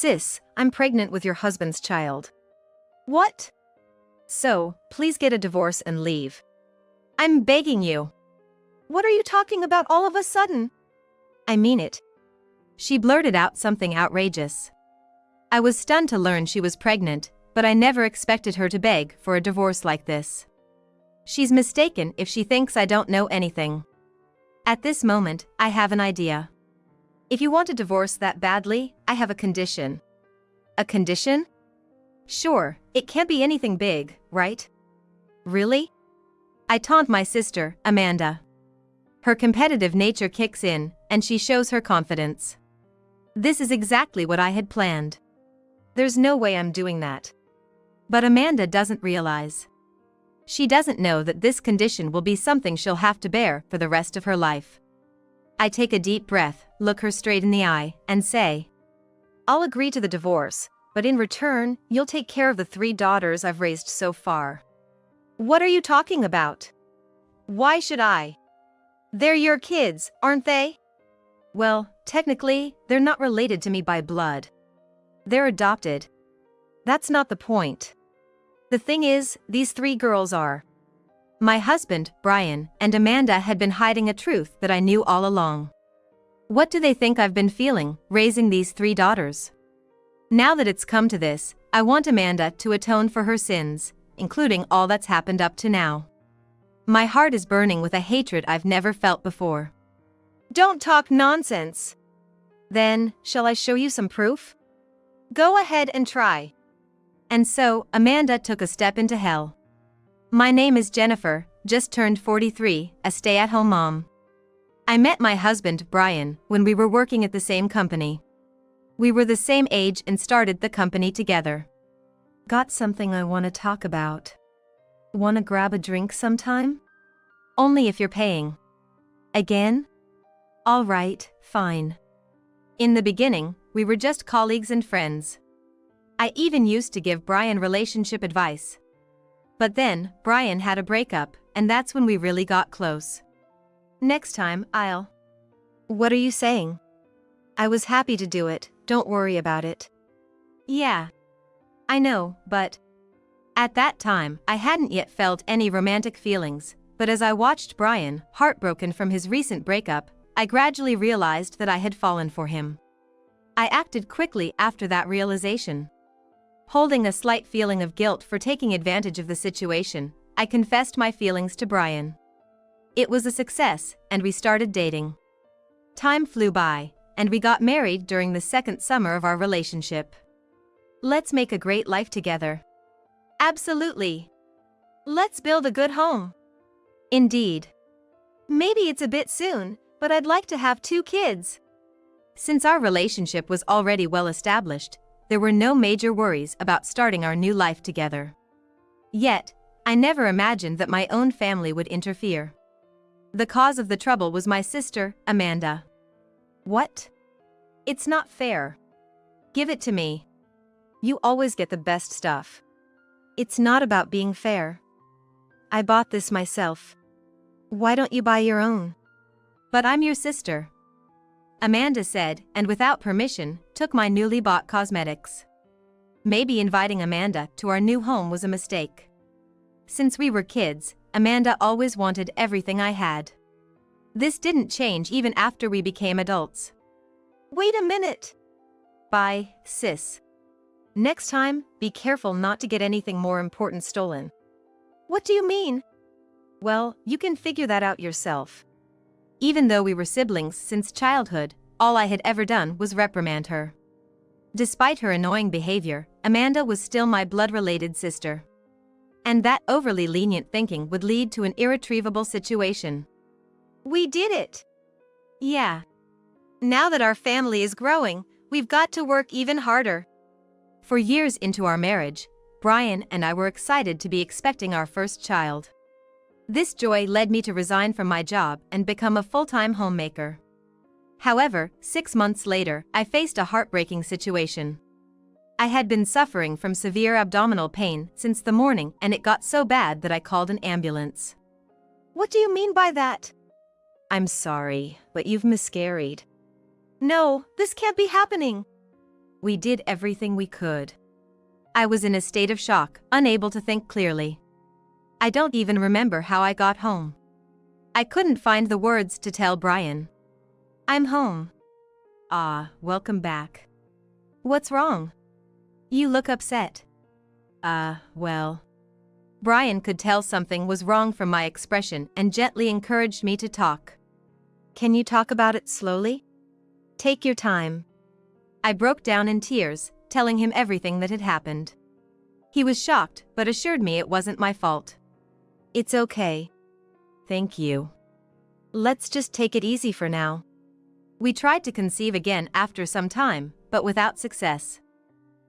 Sis, I'm pregnant with your husband's child. What? So, please get a divorce and leave. I'm begging you. What are you talking about all of a sudden? I mean it. She blurted out something outrageous. I was stunned to learn she was pregnant, but I never expected her to beg for a divorce like this. She's mistaken if she thinks I don't know anything. At this moment, I have an idea. If you want a divorce that badly, I have a condition. A condition? Sure, it can't be anything big, right? Really? I taunt my sister, Amanda. Her competitive nature kicks in, and she shows her confidence. This is exactly what I had planned. There's no way I'm doing that. But Amanda doesn't realize. She doesn't know that this condition will be something she'll have to bear for the rest of her life. I take a deep breath, look her straight in the eye, and say, I'll agree to the divorce, but in return, you'll take care of the 3 daughters I've raised so far. What are you talking about? Why should I? They're your kids, aren't they? Well, technically, they're not related to me by blood. They're adopted. That's not the point. The thing is, these 3 girls are. My husband, Brian, and Amanda had been hiding a truth that I knew all along. What do they think I've been feeling, raising these 3 daughters? Now that it's come to this, I want Amanda to atone for her sins, including all that's happened up to now. My heart is burning with a hatred I've never felt before. Don't talk nonsense. Then, shall I show you some proof? Go ahead and try. And so, Amanda took a step into hell. My name is Jennifer, just turned 43, a stay-at-home mom. I met my husband, Brian, when we were working at the same company. We were the same age and started the company together. Got something I want to talk about. Wanna grab a drink sometime? Only if you're paying. Again? All right, fine. In the beginning, we were just colleagues and friends. I even used to give Brian relationship advice. But then, Brian had a breakup, and that's when we really got close. Next time, I'll... What are you saying? I was happy to do it, don't worry about it. Yeah. I know, but... At that time, I hadn't yet felt any romantic feelings, but as I watched Brian, heartbroken from his recent breakup, I gradually realized that I had fallen for him. I acted quickly after that realization. Holding a slight feeling of guilt for taking advantage of the situation, I confessed my feelings to Brian. It was a success, and we started dating. Time flew by, and we got married during the 2nd summer of our relationship. Let's make a great life together. Absolutely. Let's build a good home. Indeed. Maybe it's a bit soon, but I'd like to have 2 kids. Since our relationship was already well established, there were no major worries about starting our new life together. Yet, I never imagined that my own family would interfere. The cause of the trouble was my sister, Amanda. What? It's not fair. Give it to me. You always get the best stuff. It's not about being fair. I bought this myself. Why don't you buy your own? But I'm your sister. Amanda said, and without permission, took my newly bought cosmetics. Maybe inviting Amanda to our new home was a mistake. Since we were kids, Amanda always wanted everything I had. This didn't change even after we became adults. Wait a minute. Bye, sis. Next time, be careful not to get anything more important stolen. What do you mean? Well, you can figure that out yourself. Even though we were siblings since childhood, all I had ever done was reprimand her. Despite her annoying behavior, Amanda was still my blood-related sister. And that overly lenient thinking would lead to an irretrievable situation. We did it! Yeah. Now that our family is growing, we've got to work even harder. For years into our marriage, Brian and I were excited to be expecting our first child. This joy led me to resign from my job and become a full-time homemaker. However, 6 months later, I faced a heartbreaking situation. I had been suffering from severe abdominal pain since the morning, and it got so bad that I called an ambulance. What do you mean by that? I'm sorry, but you've miscarried. No, this can't be happening. we did everything we could. I was in a state of shock, unable to think clearly. I don't even remember how I got home. I couldn't find the words to tell Brian. I'm home. Ah, welcome back. What's wrong? You look upset. Well. Brian could tell something was wrong from my expression and gently encouraged me to talk. Can you talk about it slowly? Take your time. I broke down in tears, telling him everything that had happened. He was shocked, but assured me it wasn't my fault. It's okay. Thank you. Let's just take it easy for now. We tried to conceive again after some time, but without success.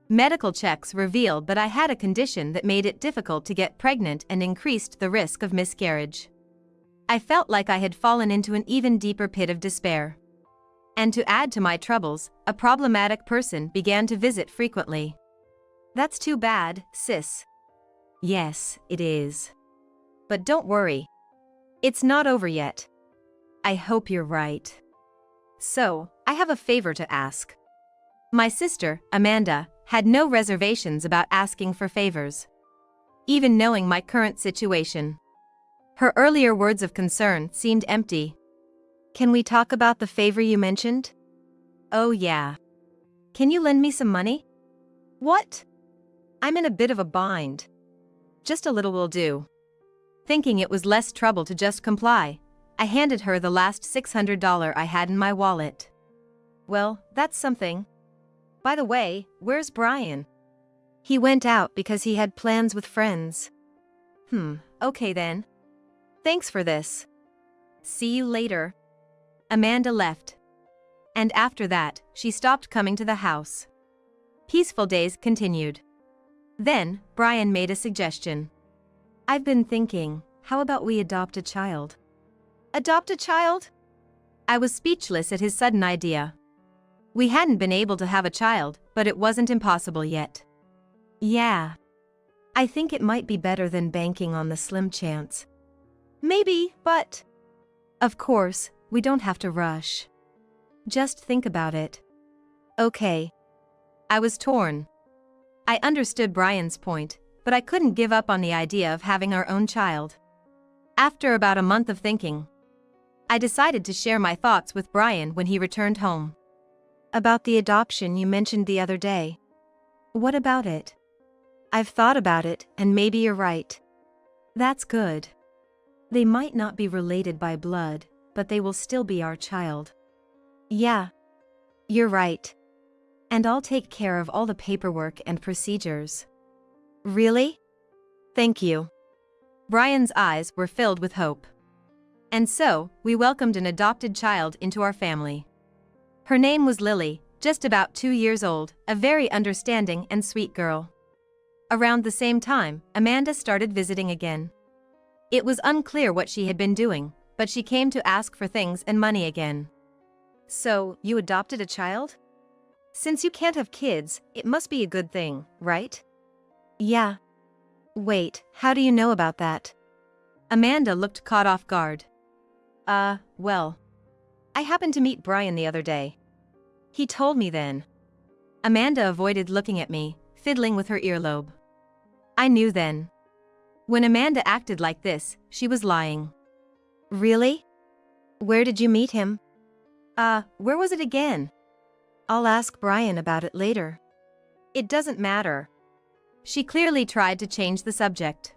Medical checks revealed that I had a condition that made it difficult to get pregnant and increased the risk of miscarriage. I felt like I had fallen into an even deeper pit of despair. And to add to my troubles, a problematic person began to visit frequently. That's too bad, sis. Yes, it is. But don't worry. It's not over yet. I hope you're right. So, I have a favor to ask. My sister, Amanda, had no reservations about asking for favors. Even knowing my current situation. Her earlier words of concern seemed empty. Can we talk about the favor you mentioned? Oh yeah. Can you lend me some money? What? I'm in a bit of a bind. Just a little will do. Thinking it was less trouble to just comply, I handed her the last $600 I had in my wallet. Well, that's something. By the way, where's Brian? He went out because he had plans with friends. Okay then. Thanks for this. See you later. Amanda left. And after that, she stopped coming to the house. Peaceful days continued. Then, Brian made a suggestion. I've been thinking, how about we adopt a child? Adopt a child? I was speechless at his sudden idea. We hadn't been able to have a child, but it wasn't impossible yet. Yeah. I think it might be better than banking on the slim chance. Maybe, but... Of course, we don't have to rush. Just think about it. Okay. I was torn. I understood Brian's point, but I couldn't give up on the idea of having our own child. After about a month of thinking, I decided to share my thoughts with Brian when he returned home. About the adoption you mentioned the other day. What about it? I've thought about it, and maybe you're right. That's good. They might not be related by blood, but they will still be our child. Yeah. You're right. And I'll take care of all the paperwork and procedures. Really? Thank you. Brian's eyes were filled with hope. And so, we welcomed an adopted child into our family. Her name was Lily, just about 2 years old, a very understanding and sweet girl. Around the same time, Amanda started visiting again. It was unclear what she had been doing, but she came to ask for things and money again. So, you adopted a child? Since you can't have kids, it must be a good thing, right? Yeah. Wait, how do you know about that? Amanda looked caught off guard. Well. I happened to meet Brian the other day. He told me then. Amanda avoided looking at me, fiddling with her earlobe. I knew then. When Amanda acted like this, she was lying. Really? Where did you meet him? Where was it again? I'll ask Brian about it later. It doesn't matter. She clearly tried to change the subject.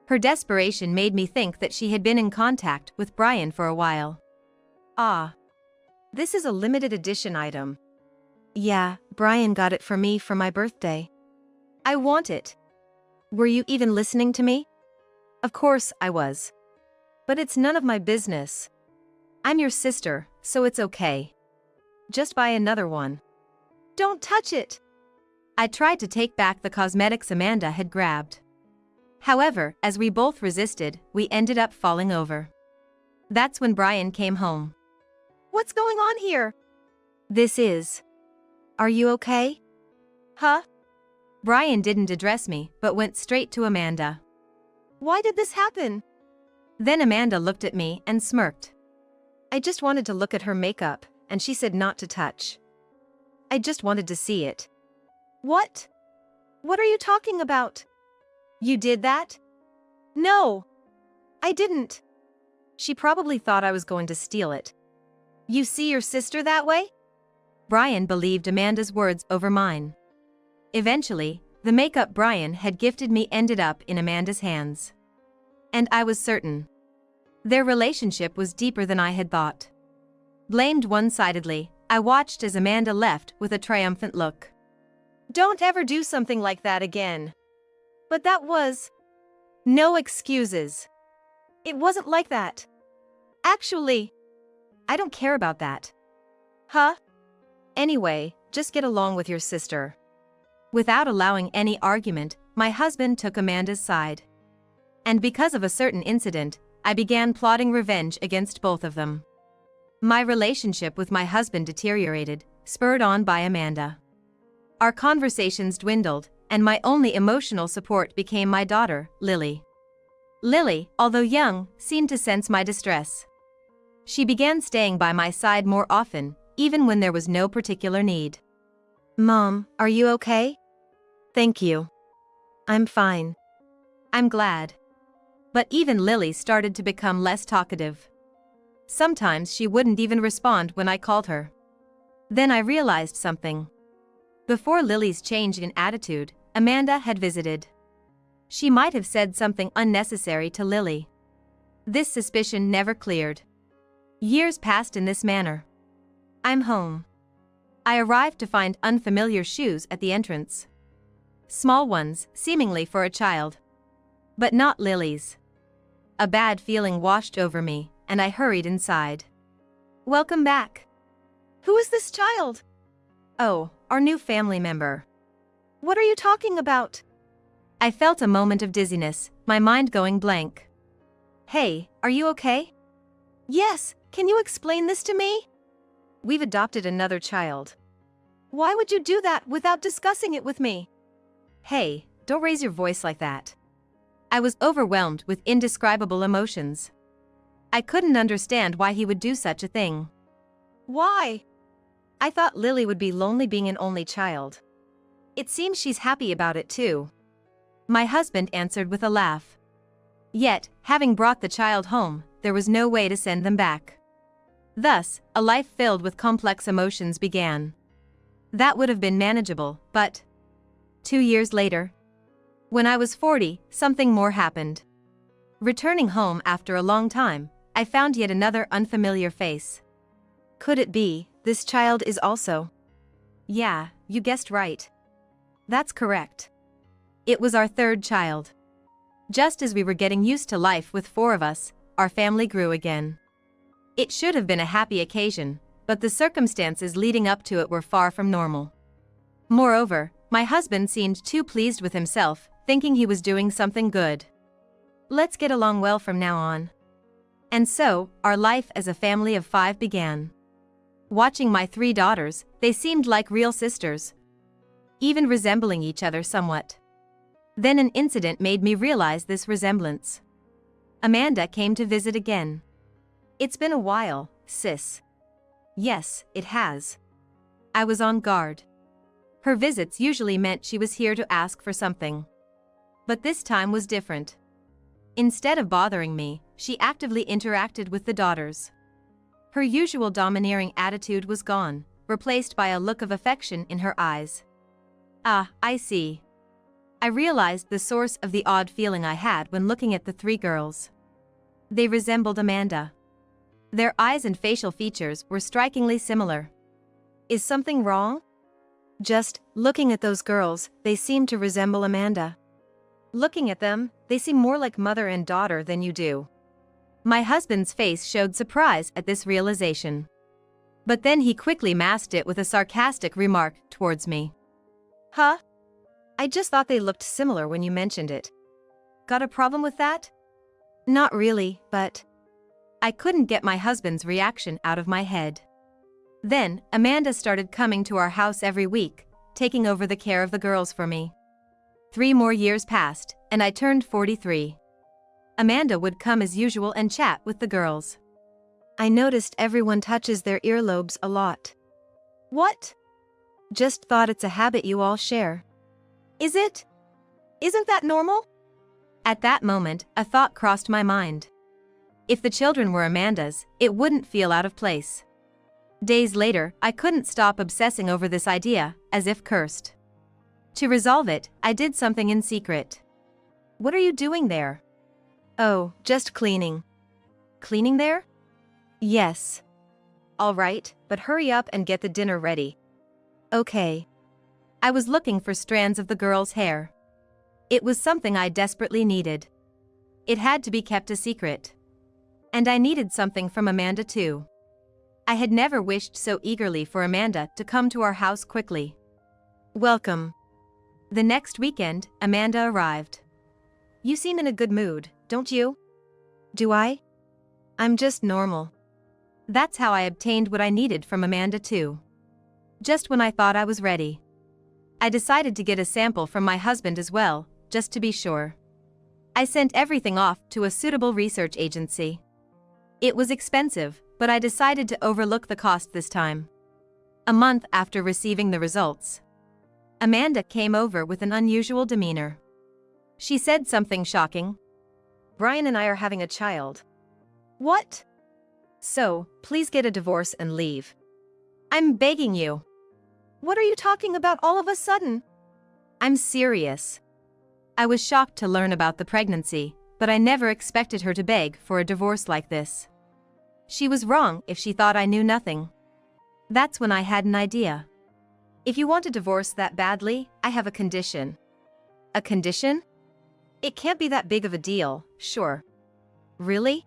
Her desperation made me think that she had been in contact with Brian for a while. This is a limited edition item. Yeah, Brian got it for me for my birthday. I want it. Were you even listening to me? Of course I was. But it's none of my business. I'm your sister, so it's okay. Just buy another one. Don't touch it! I tried to take back the cosmetics Amanda had grabbed. However, as we both resisted, we ended up falling over. That's when Brian came home. What's going on here? This is. Are you okay? Huh? Brian didn't address me, but went straight to Amanda. Why did this happen? Then Amanda looked at me and smirked. I just wanted to look at her makeup, and she said not to touch. I just wanted to see it. What? What are you talking about? You did that? No. I didn't. She probably thought I was going to steal it. You see your sister that way? Brian believed Amanda's words over mine. Eventually, the makeup Brian had gifted me ended up in Amanda's hands. And I was certain. Their relationship was deeper than I had thought. Blamed one-sidedly, I watched as Amanda left with a triumphant look. Don't ever do something like that again. But that was... No excuses. It wasn't like that. Actually, I don't care about that. Huh? Anyway, just get along with your sister. Without allowing any argument, my husband took Amanda's side. And because of a certain incident, I began plotting revenge against both of them. My relationship with my husband deteriorated, spurred on by Amanda. Our conversations dwindled, and my only emotional support became my daughter, Lily. Lily, although young, seemed to sense my distress. She began staying by my side more often, even when there was no particular need. Mom, are you okay? Thank you. I'm fine. I'm glad. But even Lily started to become less talkative. Sometimes she wouldn't even respond when I called her. Then I realized something. Before Lily's change in attitude, Amanda had visited. She might have said something unnecessary to Lily. This suspicion never cleared. Years passed in this manner. I'm home. I arrived to find unfamiliar shoes at the entrance. Small ones, seemingly for a child. But not Lily's. A bad feeling washed over me, and I hurried inside. Welcome back. Who is this child? Oh, our new family member. What are you talking about? I felt a moment of dizziness, my mind going blank. Hey, are you okay? Yes, can you explain this to me? We've adopted another child. Why would you do that without discussing it with me? Hey, don't raise your voice like that. I was overwhelmed with indescribable emotions. I couldn't understand why he would do such a thing. Why? I thought Lily would be lonely being an only child. It seems she's happy about it too. My husband answered with a laugh. Yet, having brought the child home, there was no way to send them back. Thus, a life filled with complex emotions began. That would have been manageable, but 2 years later, when I was 40, something more happened. Returning home after a long time, I found yet another unfamiliar face. Could it be, this child is also? Yeah, you guessed right. That's correct. It was our third child. Just as we were getting used to life with 4 of us, our family grew again. It should have been a happy occasion, but the circumstances leading up to it were far from normal. Moreover, my husband seemed too pleased with himself, thinking he was doing something good. Let's get along well from now on. And so, our life as a family of 5 began. Watching my 3 daughters, they seemed like real sisters, even resembling each other somewhat. Then an incident made me realize this resemblance. Amanda came to visit again. It's been a while, sis. Yes, it has. I was on guard. Her visits usually meant she was here to ask for something. But this time was different. Instead of bothering me, she actively interacted with the daughters. Her usual domineering attitude was gone, replaced by a look of affection in her eyes. Ah, I see. I realized the source of the odd feeling I had when looking at the 3 girls. They resembled Amanda. Their eyes and facial features were strikingly similar. Is something wrong? Just looking at those girls, they seemed to resemble Amanda. Looking at them, they seem more like mother and daughter than you do. My husband's face showed surprise at this realization. But then he quickly masked it with a sarcastic remark towards me. Huh? I just thought they looked similar when you mentioned it. Got a problem with that? Not really, but... I couldn't get my husband's reaction out of my head. Then, Amanda started coming to our house every week, taking over the care of the girls for me. 3 more years passed, and I turned 43. Amanda would come as usual and chat with the girls. I noticed everyone touches their earlobes a lot. What? Just thought it's a habit you all share. Is it? Isn't that normal? At that moment, a thought crossed my mind. If the children were Amanda's, it wouldn't feel out of place. Days later, I couldn't stop obsessing over this idea, as if cursed. To resolve it, I did something in secret. What are you doing there? Oh, just cleaning. Cleaning there? Yes. All right, but hurry up and get the dinner ready. Okay. I was looking for strands of the girl's hair. It was something I desperately needed. It had to be kept a secret. And I needed something from Amanda too. I had never wished so eagerly for Amanda to come to our house quickly. Welcome. The next weekend, Amanda arrived. You seem in a good mood, don't you? Do I? I'm just normal. That's how I obtained what I needed from Amanda too. Just when I thought I was ready. I decided to get a sample from my husband as well, just to be sure. I sent everything off to a suitable research agency. It was expensive, but I decided to overlook the cost this time. A month after receiving the results, Amanda came over with an unusual demeanor. She said something shocking. Brian and I are having a child. What? So, please get a divorce and leave. I'm begging you. What are you talking about all of a sudden? I'm serious. I was shocked to learn about the pregnancy, but I never expected her to beg for a divorce like this. She was wrong if she thought I knew nothing. That's when I had an idea. If you want a divorce that badly, I have a condition. A condition? It can't be that big of a deal, sure. Really?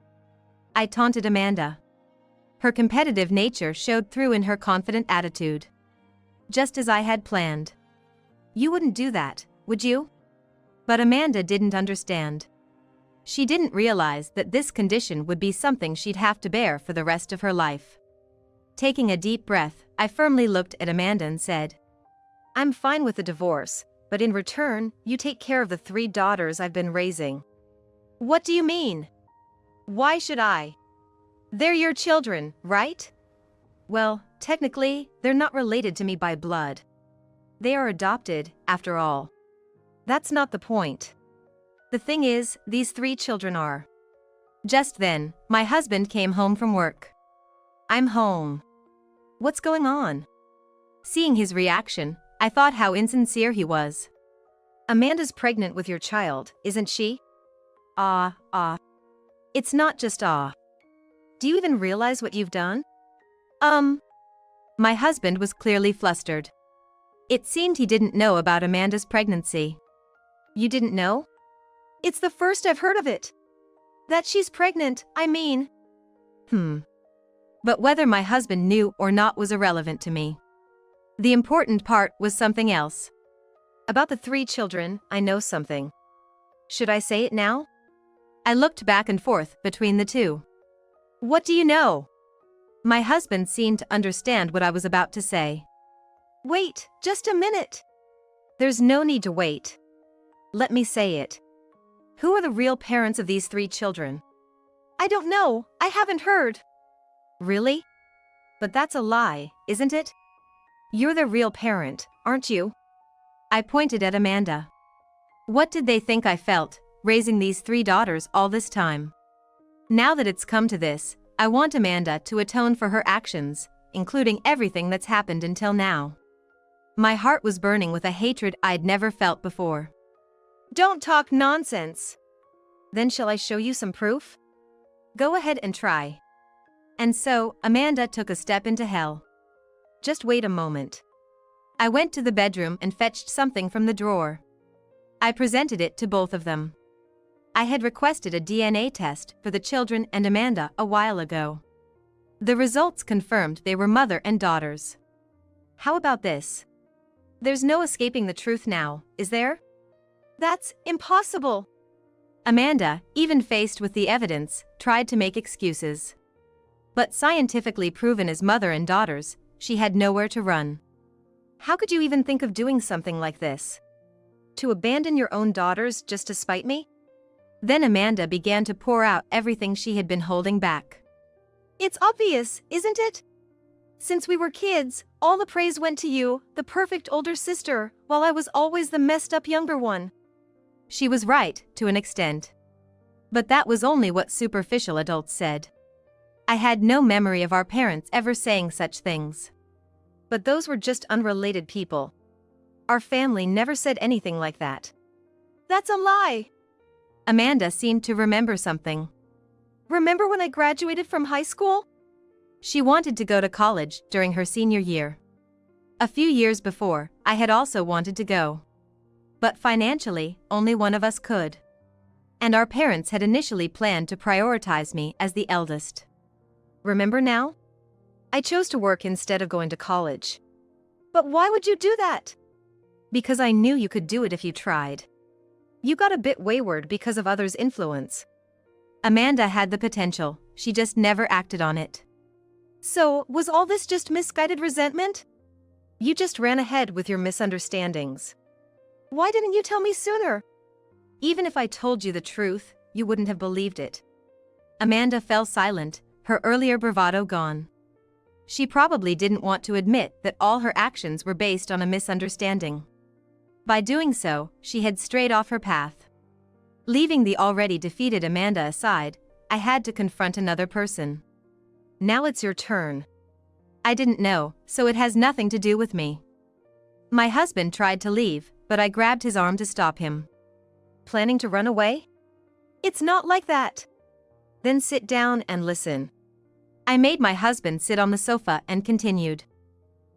I taunted Amanda. Her competitive nature showed through in her confident attitude. Just as I had planned. You wouldn't do that, would you? But Amanda didn't understand. She didn't realize that this condition would be something she'd have to bear for the rest of her life. Taking a deep breath, I firmly looked at Amanda and said, I'm fine with the divorce, but in return, you take care of the 3 daughters I've been raising. What do you mean? Why should I? They're your children, right? Well, technically, they're not related to me by blood. They are adopted, after all. That's not the point. The thing is, these 3 children are. Just then, my husband came home from work. I'm home. What's going on? Seeing his reaction, I thought how insincere he was. Amanda's pregnant with your child, isn't she? It's not just Do you even realize what you've done? My husband was clearly flustered. It seemed he didn't know about Amanda's pregnancy. You didn't know? It's the first I've heard of it. That she's pregnant, I mean. But whether my husband knew or not was irrelevant to me. The important part was something else. About the 3 children, I know something. Should I say it now? I looked back and forth between the two. What do you know? My husband seemed to understand what I was about to say. Wait, just a minute. There's no need to wait. Let me say it. Who are the real parents of these 3 children? I don't know, I haven't heard. Really? But that's a lie, isn't it? You're the real parent, aren't you? I pointed at Amanda. What did they think I felt, raising these 3 daughters all this time? Now that it's come to this, I want Amanda to atone for her actions, including everything that's happened until now. My heart was burning with a hatred I'd never felt before. Don't talk nonsense. Then shall I show you some proof? Go ahead and try. And so, Amanda took a step into hell. Just wait a moment. I went to the bedroom and fetched something from the drawer. I presented it to both of them. I had requested a DNA test for the children and Amanda a while ago. The results confirmed they were mother and daughters. How about this? There's no escaping the truth now, is there? That's impossible. Amanda, even faced with the evidence, tried to make excuses. But scientifically proven as mother and daughters, she had nowhere to run. How could you even think of doing something like this? To abandon your own daughters just to spite me? Then Amanda began to pour out everything she had been holding back. It's obvious, isn't it? Since we were kids, All the praise went to you, the perfect older sister, while I was always the messed up younger one. She was right, to an extent. But that was only what superficial adults said. I had no memory of our parents ever saying such things. But those were just unrelated people. Our family never said anything like that. That's a lie. Amanda seemed to remember something. Remember when I graduated from high school? She wanted to go to college during her senior year. A few years before, I had also wanted to go. But financially, only one of us could. And our parents had initially planned to prioritize me as the eldest. Remember now? I chose to work instead of going to college. But why would you do that? Because I knew you could do it if you tried. You got a bit wayward because of others' influence. Amanda had the potential, she just never acted on it. So, was all this just misguided resentment? You just ran ahead with your misunderstandings. Why didn't you tell me sooner? Even if I told you the truth, you wouldn't have believed it. Amanda fell silent, her earlier bravado gone. She probably didn't want to admit that all her actions were based on a misunderstanding. By doing so, she had strayed off her path. Leaving the already defeated Amanda aside, I had to confront another person. Now it's your turn. I didn't know, so it has nothing to do with me. My husband tried to leave, but I grabbed his arm to stop him. Planning to run away? It's not like that. Then sit down and listen. I made my husband sit on the sofa and continued.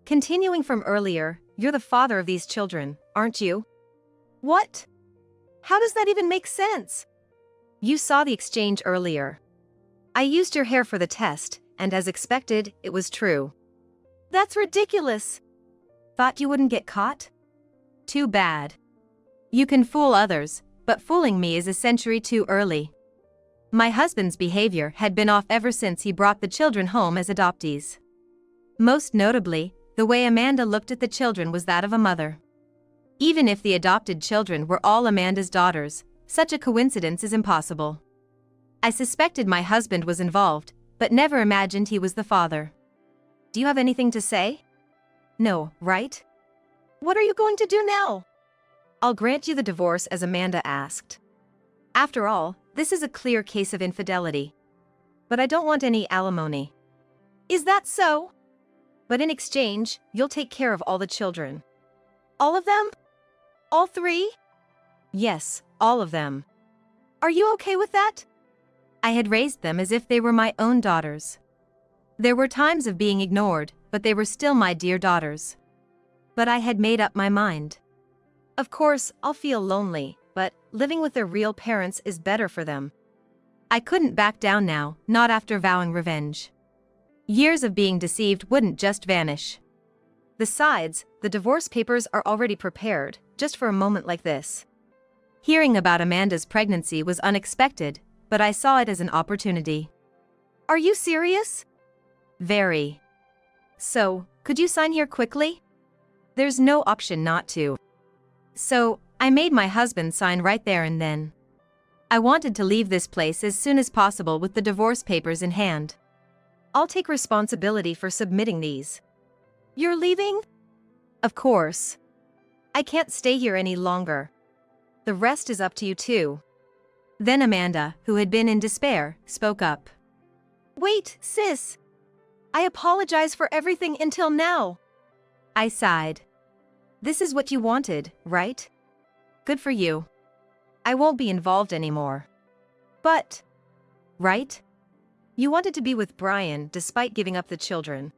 Continuing from earlier, you're the father of these children, aren't you? What? How does that even make sense? You saw the exchange earlier. I used your hair for the test, and as expected, it was true. That's ridiculous. Thought you wouldn't get caught? Too bad. You can fool others, but fooling me is a century too early. My husband's behavior had been off ever since he brought the children home as adoptees. Most notably, the way Amanda looked at the children was that of a mother. Even if the adopted children were all Amanda's daughters, such a coincidence is impossible. I suspected my husband was involved, but never imagined he was the father. Do you have anything to say? No, right? What are you going to do now? I'll grant you the divorce as Amanda asked. After all, this is a clear case of infidelity. But I don't want any alimony. Is that so? But in exchange, you'll take care of all the children. All of them? All 3? Yes, all of them. Are you okay with that? I had raised them as if they were my own daughters. There were times of being ignored, but they were still my dear daughters. But I had made up my mind. Of course, I'll feel lonely, but living with their real parents is better for them. I couldn't back down now, not after vowing revenge. Years of being deceived wouldn't just vanish. Besides, the divorce papers are already prepared, just for a moment like this. Hearing about Amanda's pregnancy was unexpected, but I saw it as an opportunity. Are you serious? Very. So, could you sign here quickly? There's no option not to. So, I made my husband sign right there and then. I wanted to leave this place as soon as possible with the divorce papers in hand. I'll take responsibility for submitting these. You're leaving? Of course. I can't stay here any longer. The rest is up to you too. Then Amanda, who had been in despair, spoke up. Wait, sis. I apologize for everything until now. I sighed. This is what you wanted, right? Good for you. I won't be involved anymore. But, right? You wanted to be with Brian despite giving up the children.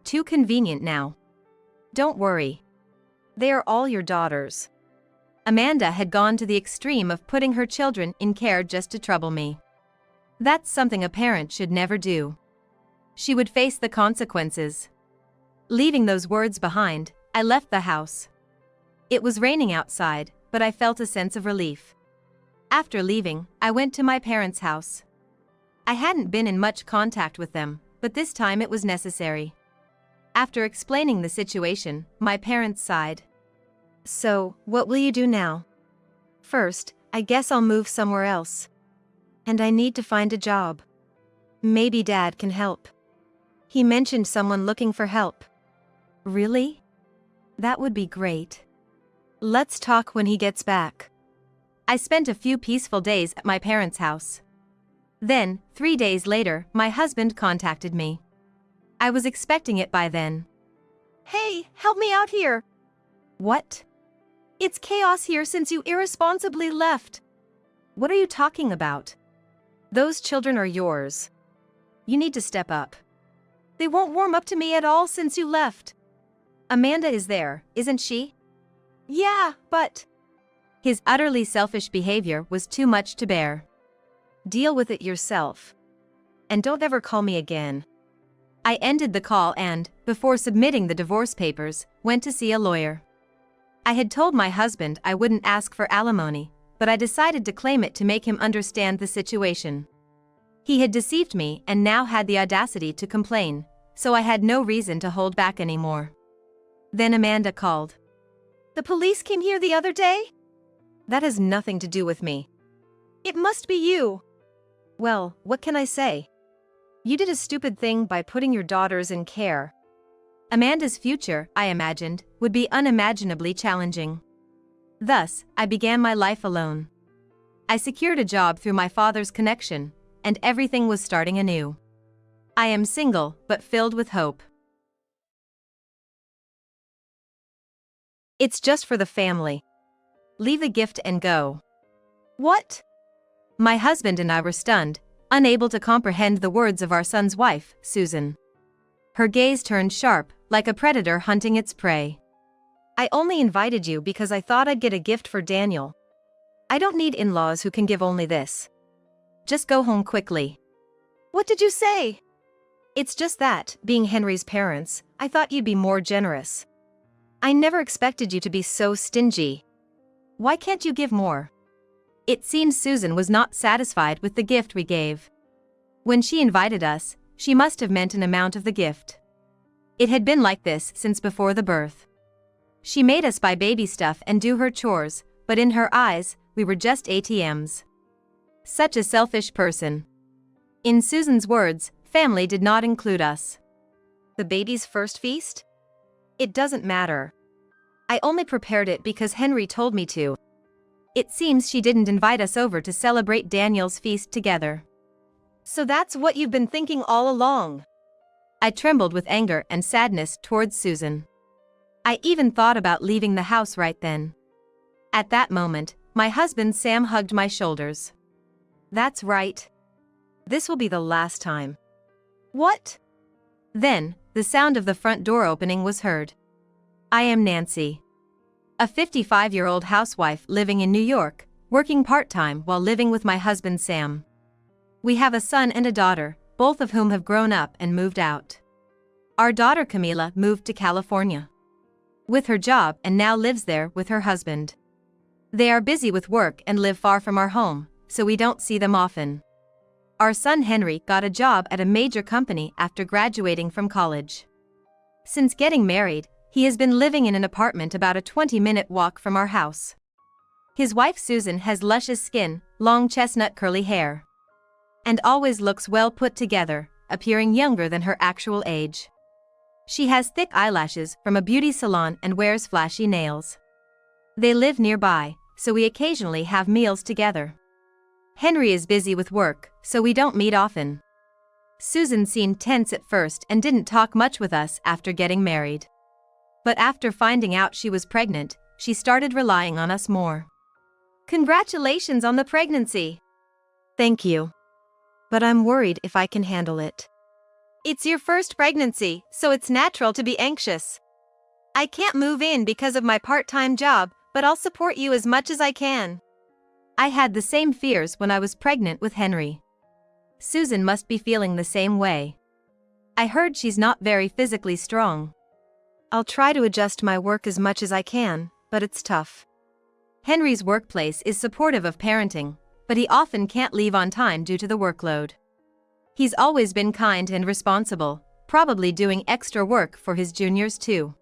Too convenient now. Don't worry. They are all your daughters. Amanda had gone to the extreme of putting her children in care just to trouble me. That's something a parent should never do. She would face the consequences. Leaving those words behind, I left the house. It was raining outside, but I felt a sense of relief. After leaving, I went to my parents' house. I hadn't been in much contact with them, but this time it was necessary. After explaining the situation, my parents sighed. So, what will you do now? First, I guess I'll move somewhere else. And I need to find a job. Maybe Dad can help. He mentioned someone looking for help. Really? That would be great. Let's talk when he gets back. I spent a few peaceful days at my parents' house. Then, 3 days later, my husband contacted me. I was expecting it by then. Hey, help me out here. What? It's chaos here since you irresponsibly left. What are you talking about? Those children are yours. You need to step up. They won't warm up to me at all since you left. Amanda is there, isn't she? Yeah, but... His utterly selfish behavior was too much to bear. Deal with it yourself. And don't ever call me again. I ended the call and, before submitting the divorce papers, went to see a lawyer. I had told my husband I wouldn't ask for alimony, but I decided to claim it to make him understand the situation. He had deceived me and now had the audacity to complain, so I had no reason to hold back anymore. Then Amanda called. The police came here the other day? That has nothing to do with me. It must be you. Well, what can I say? You did a stupid thing by putting your daughters in care. Amanda's future, I imagined, would be unimaginably challenging. Thus, I began my life alone. I secured a job through my father's connection, and everything was starting anew. I am single, but filled with hope. It's just for the family. Leave the gift and go. What? My husband and I were stunned, unable to comprehend the words of our son's wife, Susan. Her gaze turned sharp, like a predator hunting its prey. I only invited you because I thought I'd get a gift for Daniel. I don't need in-laws who can give only this. Just go home quickly. What did you say? It's just that, being Henry's parents, I thought you'd be more generous. I never expected you to be so stingy. Why can't you give more? It seems Susan was not satisfied with the gift we gave. When she invited us, she must have meant an amount of the gift. It had been like this since before the birth. She made us buy baby stuff and do her chores, but in her eyes, we were just ATMs. Such a selfish person. In Susan's words, family did not include us. The baby's first feast? It doesn't matter. I only prepared it because Henry told me to. It seems she didn't invite us over to celebrate Daniel's feast together. So that's what you've been thinking all along. I trembled with anger and sadness towards Susan. I even thought about leaving the house right then. At that moment, my husband Sam hugged my shoulders. That's right. This will be the last time. What? Then, the sound of the front door opening was heard. I am Nancy. A 55-year-old housewife living in New York, working part-time while living with my husband Sam. We have a son and a daughter, both of whom have grown up and moved out. Our daughter Camila moved to California with her job and now lives there with her husband. They are busy with work and live far from our home, so we don't see them often. Our son Henry got a job at a major company after graduating from college. Since getting married, he has been living in an apartment about a 20-minute walk from our house. His wife Susan has luscious skin, long chestnut curly hair, and always looks well put together, appearing younger than her actual age. She has thick eyelashes from a beauty salon and wears flashy nails. They live nearby, so we occasionally have meals together. Henry is busy with work, so we don't meet often. Susan seemed tense at first and didn't talk much with us after getting married. But after finding out she was pregnant, she started relying on us more. Congratulations on the pregnancy. Thank you. But I'm worried if I can handle it. It's your first pregnancy, so it's natural to be anxious. I can't move in because of my part-time job, but I'll support you as much as I can. I had the same fears when I was pregnant with Henry. Susan must be feeling the same way. I heard she's not very physically strong. I'll try to adjust my work as much as I can, but it's tough. Henry's workplace is supportive of parenting, but he often can't leave on time due to the workload. He's always been kind and responsible, probably doing extra work for his juniors too.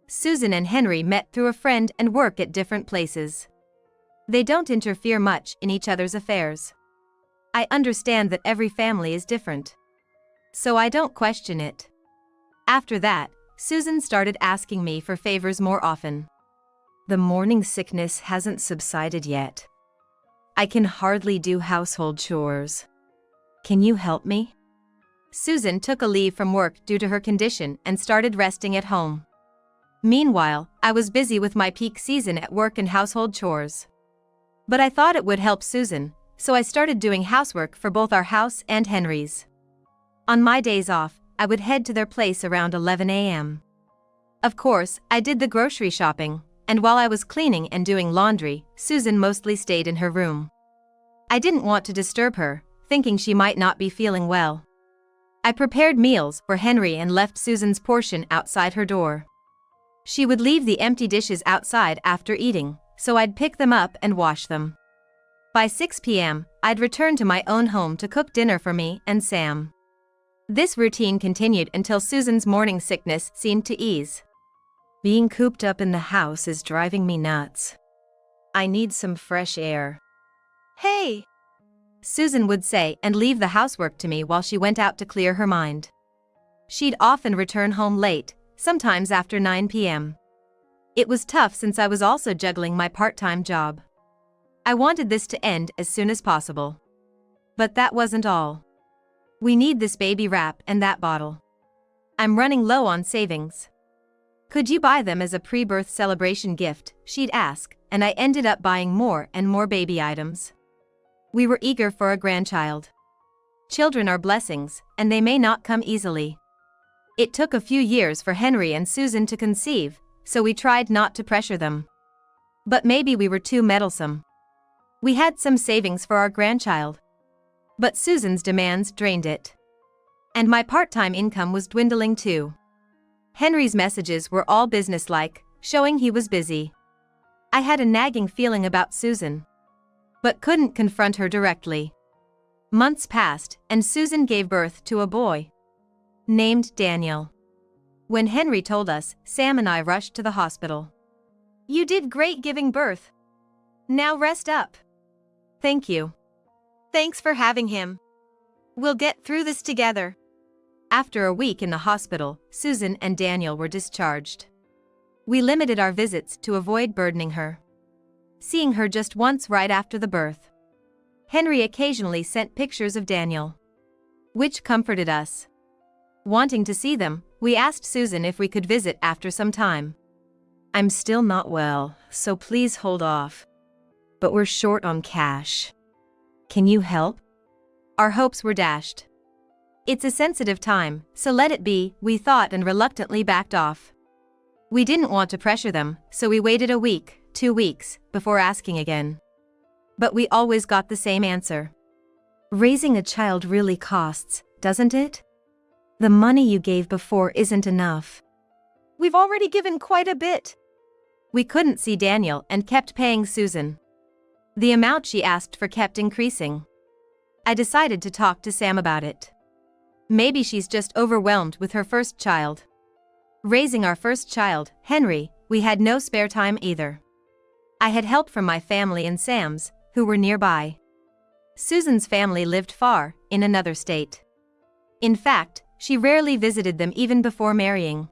Susan and Henry met through a friend and work at different places. They don't interfere much in each other's affairs. I understand that every family is different, so I don't question it. After that, Susan started asking me for favors more often. The morning sickness hasn't subsided yet. I can hardly do household chores. Can you help me? Susan took a leave from work due to her condition and started resting at home. Meanwhile, I was busy with my peak season at work and household chores. But I thought it would help Susan, so I started doing housework for both our house and Henry's. On my days off, I would head to their place around 11 a.m. Of course, I did the grocery shopping, and while I was cleaning and doing laundry, Susan mostly stayed in her room. I didn't want to disturb her, thinking she might not be feeling well. I prepared meals for Henry and left Susan's portion outside her door. She would leave the empty dishes outside after eating, so I'd pick them up and wash them. By 6 p.m., I'd return to my own home to cook dinner for me and Sam. This routine continued until Susan's morning sickness seemed to ease. Being cooped up in the house is driving me nuts. I need some fresh air. Hey! Susan would say and leave the housework to me while she went out to clear her mind. She'd often return home late, sometimes after 9 p.m. It was tough since I was also juggling my part-time job. I wanted this to end as soon as possible. But that wasn't all. We need this baby wrap and that bottle. I'm running low on savings. Could you buy them as a pre-birth celebration gift, she'd ask, and I ended up buying more and more baby items. We were eager for a grandchild. Children are blessings, and they may not come easily. It took a few years for Henry and Susan to conceive, so we tried not to pressure them. But maybe we were too meddlesome. We had some savings for our grandchild. But Susan's demands drained it. And my part-time income was dwindling too. Henry's messages were all businesslike, showing he was busy. I had a nagging feeling about Susan, but couldn't confront her directly. Months passed, and Susan gave birth to a boy named Daniel. When Henry told us, Sam and I rushed to the hospital. You did great giving birth. Now rest up. Thank you. Thanks for having him. We'll get through this together. After a week in the hospital, Susan and Daniel were discharged. We limited our visits to avoid burdening her. Seeing her just once right after the birth. Henry occasionally sent pictures of Daniel, which comforted us. Wanting to see them, we asked Susan if we could visit after some time. I'm still not well, so please hold off. But we're short on cash. Can you help? Our hopes were dashed. It's a sensitive time, so let it be, we thought, and reluctantly backed off. We didn't want to pressure them, so we waited a week, 2 weeks, before asking again. But we always got the same answer. Raising a child really costs, doesn't it? The money you gave before isn't enough. We've already given quite a bit. We couldn't see Daniel and kept paying Susan. The amount she asked for kept increasing. I decided to talk to Sam about it. Maybe she's just overwhelmed with her first child. Raising our first child, Henry, we had no spare time either. I had help from my family and Sam's, who were nearby. Susan's family lived far, in another state. In fact, she rarely visited them even before marrying.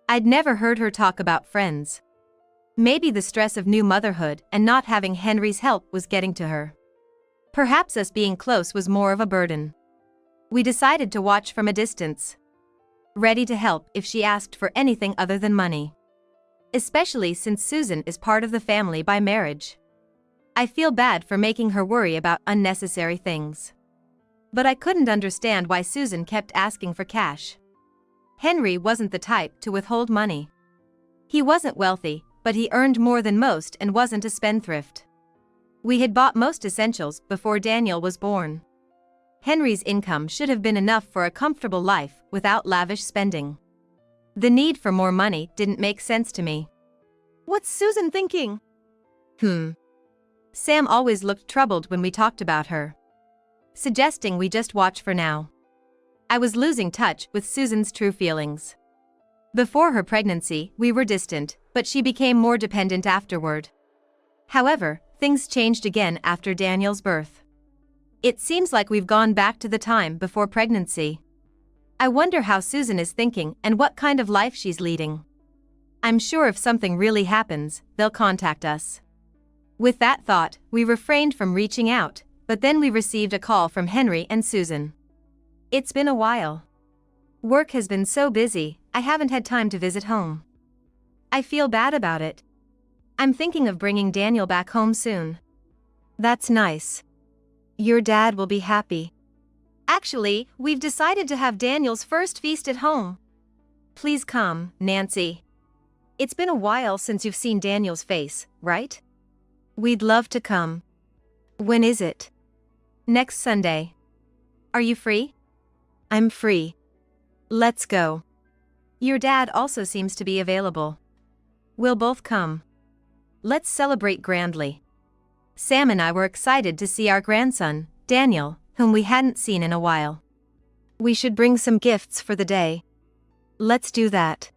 I'd never heard her talk about friends. Maybe the stress of new motherhood and not having Henry's help was getting to her. Perhaps us being close was more of a burden. We decided to watch from a distance, ready to help if she asked for anything other than money. Especially since Susan is part of the family by marriage. I feel bad for making her worry about unnecessary things. But I couldn't understand why Susan kept asking for cash. Henry wasn't the type to withhold money. He wasn't wealthy, but he earned more than most and wasn't a spendthrift. We had bought most essentials before Daniel was born. Henry's income should have been enough for a comfortable life without lavish spending. The need for more money didn't make sense to me. What's Susan thinking? Sam always looked troubled when we talked about her, suggesting we just watch for now. I was losing touch with Susan's true feelings. Before her pregnancy, we were distant, but she became more dependent afterward. However, things changed again after Daniel's birth. It seems like we've gone back to the time before pregnancy. I wonder how Susan is thinking and what kind of life she's leading. I'm sure if something really happens, they'll contact us. With that thought, we refrained from reaching out, but then we received a call from Henry and Susan. It's been a while. Work has been so busy, I haven't had time to visit home. I feel bad about it. I'm thinking of bringing Daniel back home soon. That's nice. Your dad will be happy. Actually, we've decided to have Daniel's first feast at home. Please come, Nancy. It's been a while since you've seen Daniel's face, right? We'd love to come. When is it? Next Sunday. Are you free? I'm free. Let's go. Your dad also seems to be available. We'll both come. Let's celebrate grandly. Sam and I were excited to see our grandson, Daniel, whom we hadn't seen in a while. We should bring some gifts for the day. Let's do that.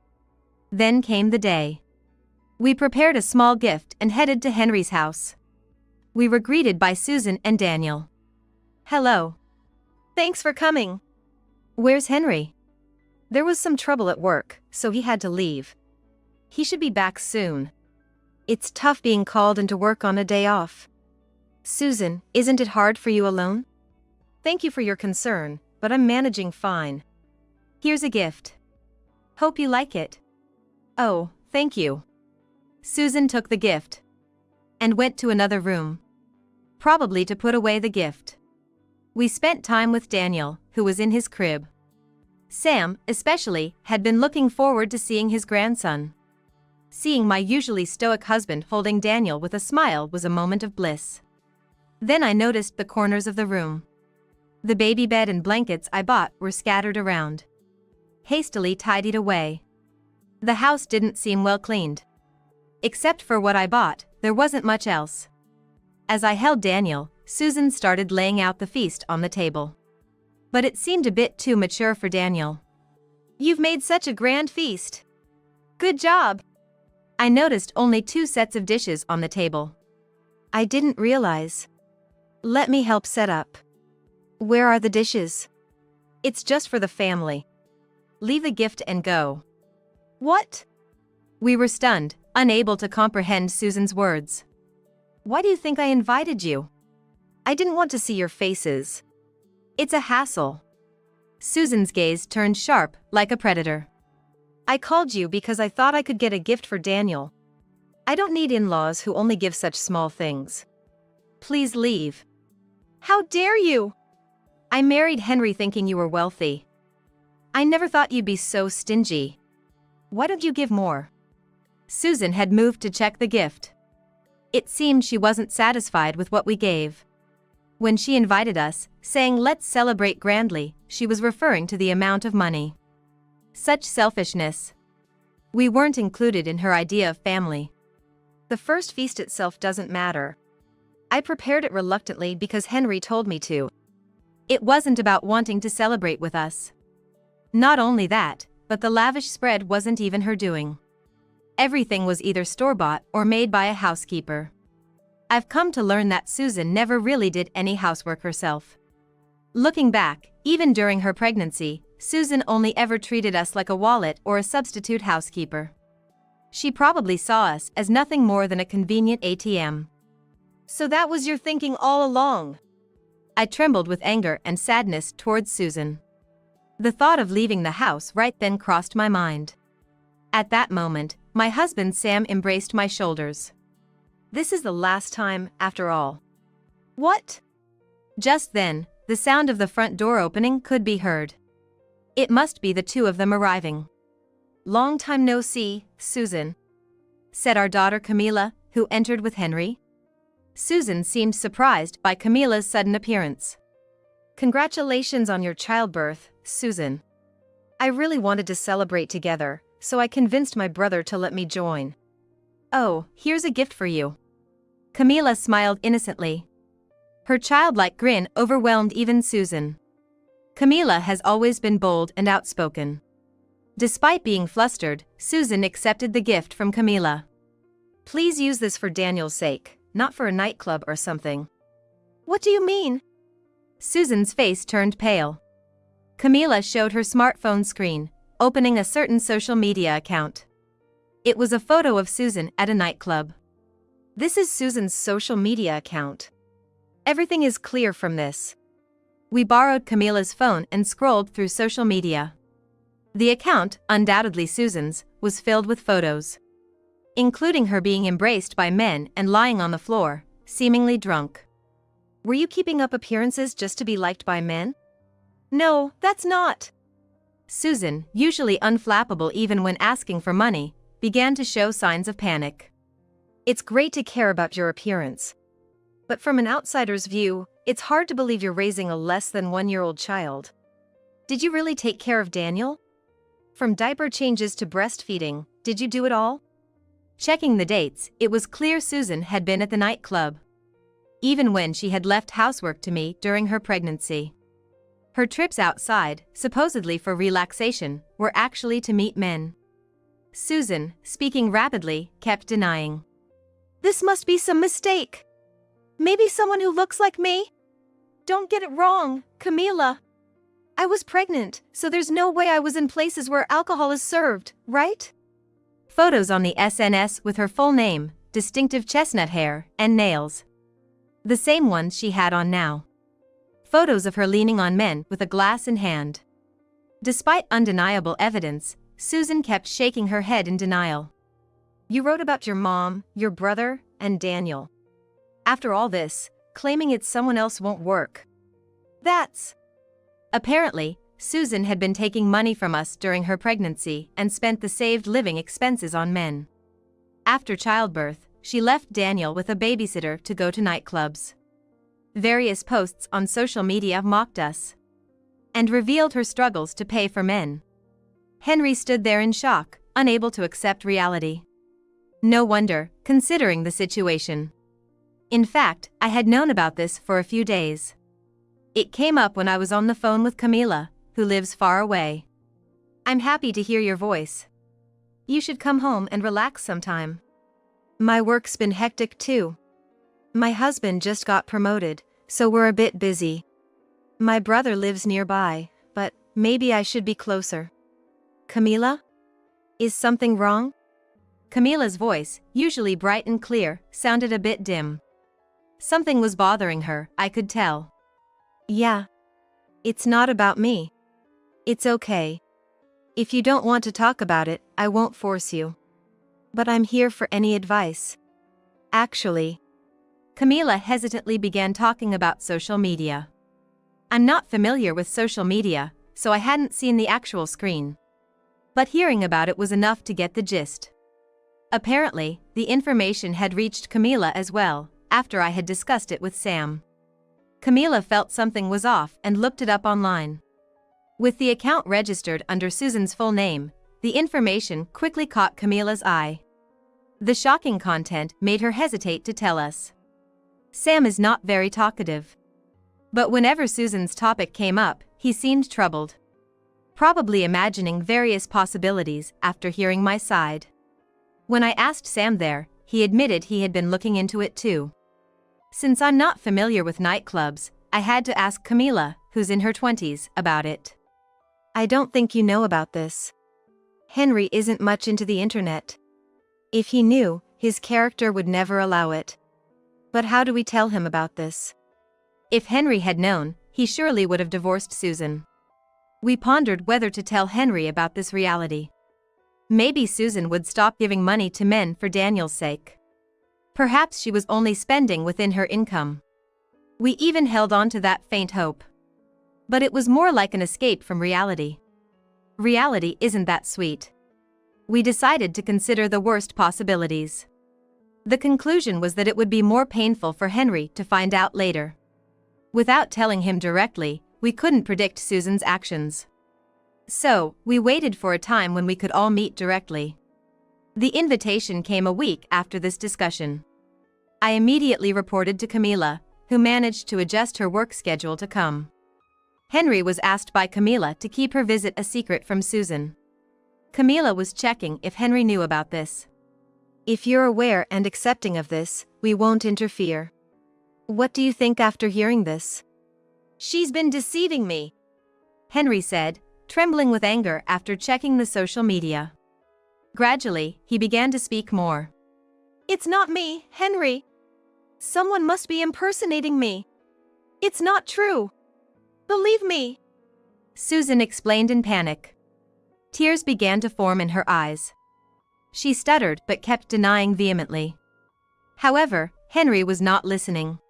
Then came the day. We prepared a small gift and headed to Henry's house. We were greeted by Susan and Daniel. Hello. Thanks for coming. Where's Henry? There was some trouble at work, so he had to leave. He should be back soon. It's tough being called into work on a day off. Susan, isn't it hard for you alone? Thank you for your concern, but I'm managing fine. Here's a gift. Hope you like it. Oh, thank you. Susan took the gift and went to another room, probably to put away the gift. We spent time with Daniel, who was in his crib. Sam, especially, had been looking forward to seeing his grandson. Seeing my usually stoic husband holding Daniel with a smile was a moment of bliss. Then I noticed the corners of the room. The baby bed and blankets I bought were scattered around, hastily tidied away. The house didn't seem well cleaned. Except for what I bought, there wasn't much else. As I held Daniel, Susan started laying out the feast on the table. But it seemed a bit too mature for Daniel. You've made such a grand feast. Good job. I noticed only 2 sets of dishes on the table. I didn't realize. Let me help set up. Where are the dishes? It's just for the family. Leave the gift and go. What? We were stunned, unable to comprehend Susan's words. Why do you think I invited you? I didn't want to see your faces. It's a hassle. Susan's gaze turned sharp, like a predator. I called you because I thought I could get a gift for Daniel. I don't need in-laws who only give such small things. Please leave. How dare you? I married Henry thinking you were wealthy. I never thought you'd be so stingy. Why don't you give more? Susan had moved to check the gift. It seemed she wasn't satisfied with what we gave. When she invited us, saying let's celebrate grandly, she was referring to the amount of money. Such selfishness. We weren't included in her idea of family. The first feast itself doesn't matter. I prepared it reluctantly because Henry told me to. It wasn't about wanting to celebrate with us. Not only that, but the lavish spread wasn't even her doing. Everything was either store-bought or made by a housekeeper. I've come to learn that Susan never really did any housework herself. Looking back, even during her pregnancy, Susan only ever treated us like a wallet or a substitute housekeeper. She probably saw us as nothing more than a convenient ATM. So that was your thinking all along? I trembled with anger and sadness towards Susan. The thought of leaving the house right then crossed my mind. At that moment, my husband Sam embraced my shoulders. This is the last time, after all. What? Just then, the sound of the front door opening could be heard. It must be the 2 of them arriving. Long time no see, Susan, said our daughter Camila, who entered with Henry. Susan seemed surprised by Camila's sudden appearance. Congratulations on your childbirth, Susan. I really wanted to celebrate together, so I convinced my brother to let me join. Oh, here's a gift for you. Camila smiled innocently. Her childlike grin overwhelmed even Susan. Camila has always been bold and outspoken. Despite being flustered, Susan accepted the gift from Camila. Please use this for Daniel's sake, not for a nightclub or something. What do you mean? Susan's face turned pale. Camila showed her smartphone screen, opening a certain social media account. It was a photo of Susan at a nightclub. This is Susan's social media account. Everything is clear from this. We borrowed Camila's phone and scrolled through social media. The account, undoubtedly Susan's, was filled with photos, including her being embraced by men and lying on the floor, seemingly drunk. Were you keeping up appearances just to be liked by men? No, that's not. Susan, usually unflappable even when asking for money, began to show signs of panic. It's great to care about your appearance. But from an outsider's view, it's hard to believe you're raising a less than 1-year-old child. Did you really take care of Daniel? From diaper changes to breastfeeding, did you do it all? Checking the dates, it was clear Susan had been at the nightclub, even when she had left housework to me during her pregnancy. Her trips outside, supposedly for relaxation, were actually to meet men. Susan, speaking rapidly, kept denying. This must be some mistake. Maybe someone who looks like me? Don't get it wrong, Camila. I was pregnant, so there's no way I was in places where alcohol is served, right? Photos on the SNS with her full name, distinctive chestnut hair, and nails. The same ones she had on now. Photos of her leaning on men with a glass in hand. Despite undeniable evidence, Susan kept shaking her head in denial. You wrote about your mom, your brother, and Daniel. After all this, claiming it's someone else won't work. That's... Apparently, Susan had been taking money from us during her pregnancy and spent the saved living expenses on men. After childbirth, she left Daniel with a babysitter to go to nightclubs. Various posts on social media mocked us and revealed her struggles to pay for men. Henry stood there in shock, unable to accept reality. No wonder, considering the situation. In fact, I had known about this for a few days. It came up when I was on the phone with Camila, who lives far away. I'm happy to hear your voice. You should come home and relax sometime. My work's been hectic too. My husband just got promoted, so we're a bit busy. My brother lives nearby, but maybe I should be closer. Camila? Is something wrong? Camila's voice, usually bright and clear, sounded a bit dim. Something was bothering her, I could tell. Yeah. It's not about me. It's okay. If you don't want to talk about it, I won't force you. But I'm here for any advice. Actually, Camila hesitantly began talking about social media. I'm not familiar with social media, so I hadn't seen the actual screen. But hearing about it was enough to get the gist. Apparently, the information had reached Camila as well, after I had discussed it with Sam. Camila felt something was off and looked it up online. With the account registered under Susan's full name, the information quickly caught Camila's eye. The shocking content made her hesitate to tell us. Sam is not very talkative. But whenever Susan's topic came up, he seemed troubled. Probably imagining various possibilities after hearing my side. When I asked Sam there, he admitted he had been looking into it too. Since I'm not familiar with nightclubs, I had to ask Camila, who's in her 20s, about it. I don't think you know about this. Henry isn't much into the internet. If he knew, his character would never allow it. But how do we tell him about this? If Henry had known, he surely would have divorced Susan. We pondered whether to tell Henry about this reality. Maybe Susan would stop giving money to men for Daniel's sake. Perhaps she was only spending within her income. We even held on to that faint hope. But it was more like an escape from reality. Reality isn't that sweet. We decided to consider the worst possibilities. The conclusion was that it would be more painful for Henry to find out later. Without telling him directly, we couldn't predict Susan's actions. So, we waited for a time when we could all meet directly. The invitation came a week after this discussion. I immediately reported to Camila, who managed to adjust her work schedule to come. Henry was asked by Camila to keep her visit a secret from Susan. Camila was checking if Henry knew about this. If you're aware and accepting of this, we won't interfere. What do you think after hearing this? She's been deceiving me. Henry said, trembling with anger after checking the social media. Gradually, he began to speak more. It's not me, Henry. Someone must be impersonating me. It's not true. Believe me. Susan explained in panic. Tears began to form in her eyes. She stuttered but kept denying vehemently. However, Henry was not listening.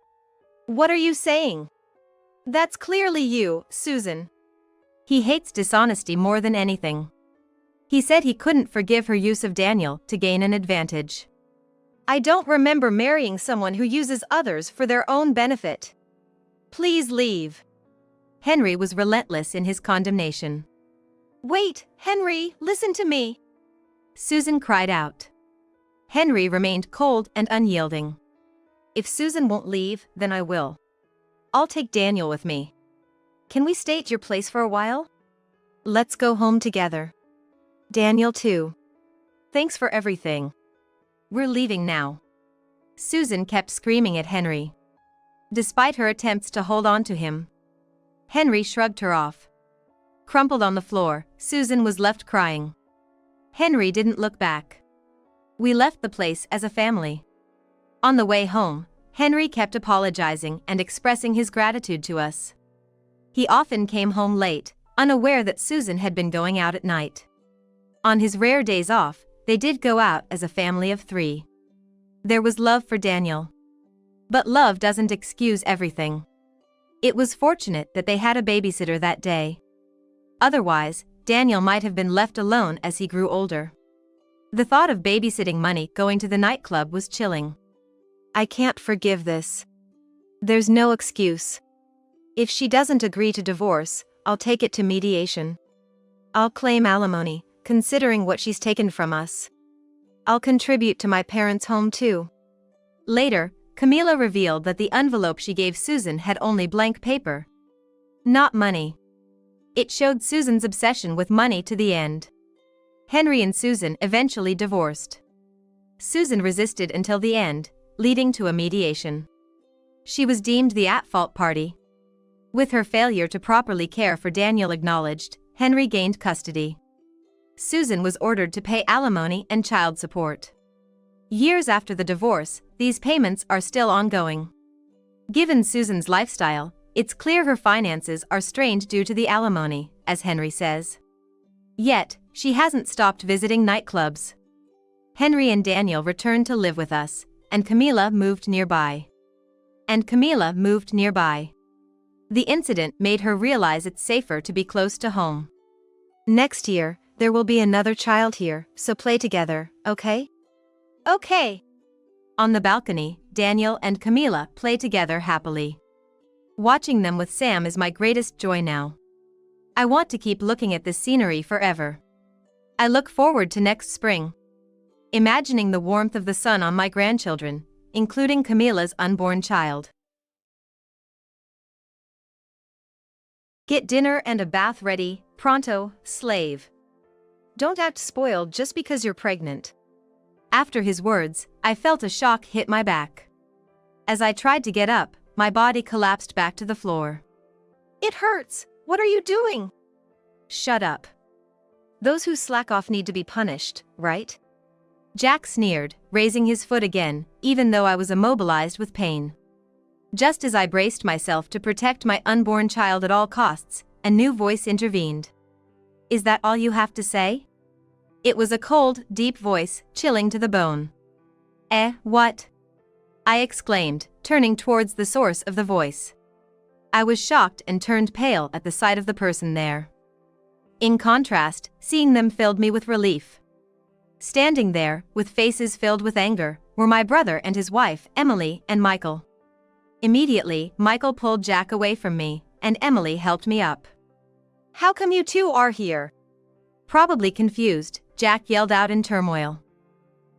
What are you saying? That's clearly you, Susan. He hates dishonesty more than anything. He said he couldn't forgive her use of Daniel to gain an advantage. I don't remember marrying someone who uses others for their own benefit. Please leave. Henry was relentless in his condemnation. Wait, Henry, listen to me. Susan cried out. Henry remained cold and unyielding. If Susan won't leave, then I will. I'll take Daniel with me. Can we stay at your place for a while? Let's go home together. Daniel too. Thanks for everything. We're leaving now. Susan kept screaming at Henry. Despite her attempts to hold on to him, Henry shrugged her off. Crumpled on the floor, Susan was left crying. Henry didn't look back. We left the place as a family. On the way home, Henry kept apologizing and expressing his gratitude to us. He often came home late, unaware that Susan had been going out at night. On his rare days off, they did go out as a family of 3. There was love for Daniel. But love doesn't excuse everything. It was fortunate that they had a babysitter that day. Otherwise, Daniel might have been left alone as he grew older. The thought of babysitting money going to the nightclub was chilling. I can't forgive this. There's no excuse. If she doesn't agree to divorce, I'll take it to mediation. I'll claim alimony, considering what she's taken from us. I'll contribute to my parents' home too. Later, Camila revealed that the envelope she gave Susan had only blank paper. Not money. It showed Susan's obsession with money to the end. Henry and Susan eventually divorced. Susan resisted until the end, leading to a mediation. She was deemed the at-fault party. With her failure to properly care for Daniel acknowledged, Henry gained custody. Susan was ordered to pay alimony and child support. Years after the divorce, these payments are still ongoing. Given Susan's lifestyle, it's clear her finances are strained due to the alimony, as Henry says. Yet, she hasn't stopped visiting nightclubs. Henry and Daniel returned to live with us, and Camila moved nearby. The incident made her realize it's safer to be close to home. Next year, there will be another child here, so play together, okay? Okay. On the balcony, Daniel and Camila play together happily. Watching them with Sam is my greatest joy now. I want to keep looking at this scenery forever. I look forward to next spring. Imagining the warmth of the sun on my grandchildren, including Camila's unborn child. Get dinner and a bath ready, pronto, slave. Don't act spoiled just because you're pregnant. After his words, I felt a shock hit my back. As I tried to get up, my body collapsed back to the floor. It hurts. What are you doing? Shut up. Those who slack off need to be punished, right? Jack sneered, raising his foot again, even though I was immobilized with pain. Just as I braced myself to protect my unborn child at all costs, a new voice intervened. Is that all you have to say? It was a cold, deep voice, chilling to the bone. What? I exclaimed, turning towards the source of the voice. I was shocked and turned pale at the sight of the person there. In contrast, seeing them filled me with relief. Standing there, with faces filled with anger, were my brother and his wife, Emily, and Michael. Immediately, Michael pulled Jack away from me, and Emily helped me up. How come you two are here? Probably confused, Jack yelled out in turmoil.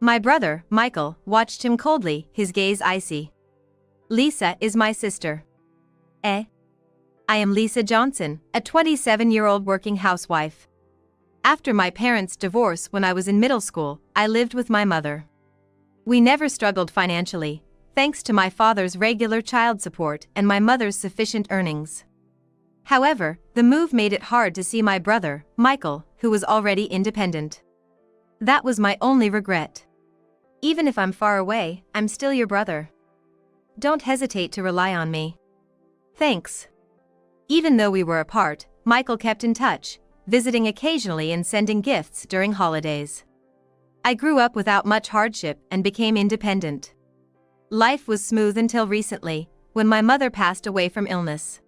My brother, Michael, watched him coldly, his gaze icy. Lisa is my sister. I am Lisa Johnson, a 27-year-old working housewife. After my parents' divorce when I was in middle school, I lived with my mother. We never struggled financially, thanks to my father's regular child support and my mother's sufficient earnings. However, the move made it hard to see my brother, Michael, who was already independent. That was my only regret. Even if I'm far away, I'm still your brother. Don't hesitate to rely on me. Thanks. Even though we were apart, Michael kept in touch, visiting occasionally and sending gifts during holidays. I grew up without much hardship and became independent. Life was smooth until recently, when my mother passed away from illness.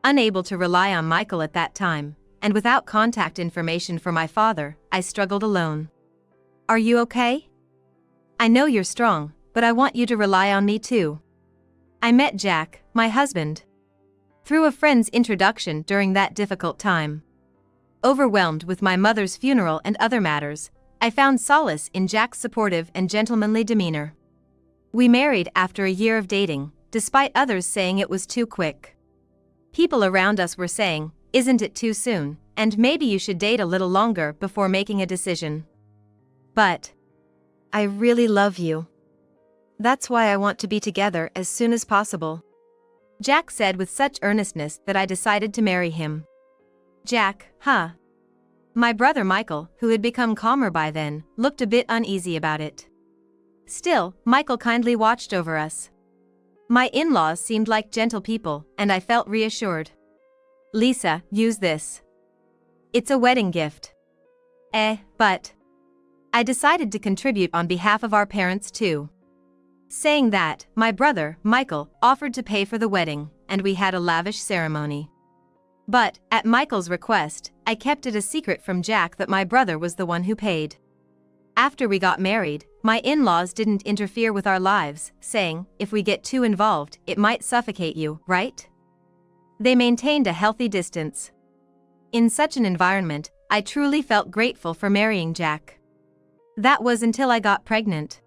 Unable to rely on Michael at that time, and without contact information for my father, I struggled alone. Are you okay? I know you're strong, but I want you to rely on me too. I met Jack, my husband, through a friend's introduction during that difficult time. Overwhelmed with my mother's funeral and other matters, I found solace in Jack's supportive and gentlemanly demeanor. We married after a year of dating, despite others saying it was too quick. People around us were saying, "Isn't it too soon, and maybe you should date a little longer before making a decision." But I really love you. That's why I want to be together as soon as possible. Jack said with such earnestness that I decided to marry him. Jack, huh? My brother Michael, who had become calmer by then, looked a bit uneasy about it. Still, Michael kindly watched over us. My in-laws seemed like gentle people, and I felt reassured. Lisa, use this. It's a wedding gift. But I decided to contribute on behalf of our parents too. Saying that, my brother, Michael, offered to pay for the wedding, and we had a lavish ceremony. But, at Michael's request, I kept it a secret from Jack that my brother was the one who paid. After we got married, my in-laws didn't interfere with our lives, saying, "If we get too involved, it might suffocate you, right?" They maintained a healthy distance. In such an environment, I truly felt grateful for marrying Jack. That was until I got pregnant.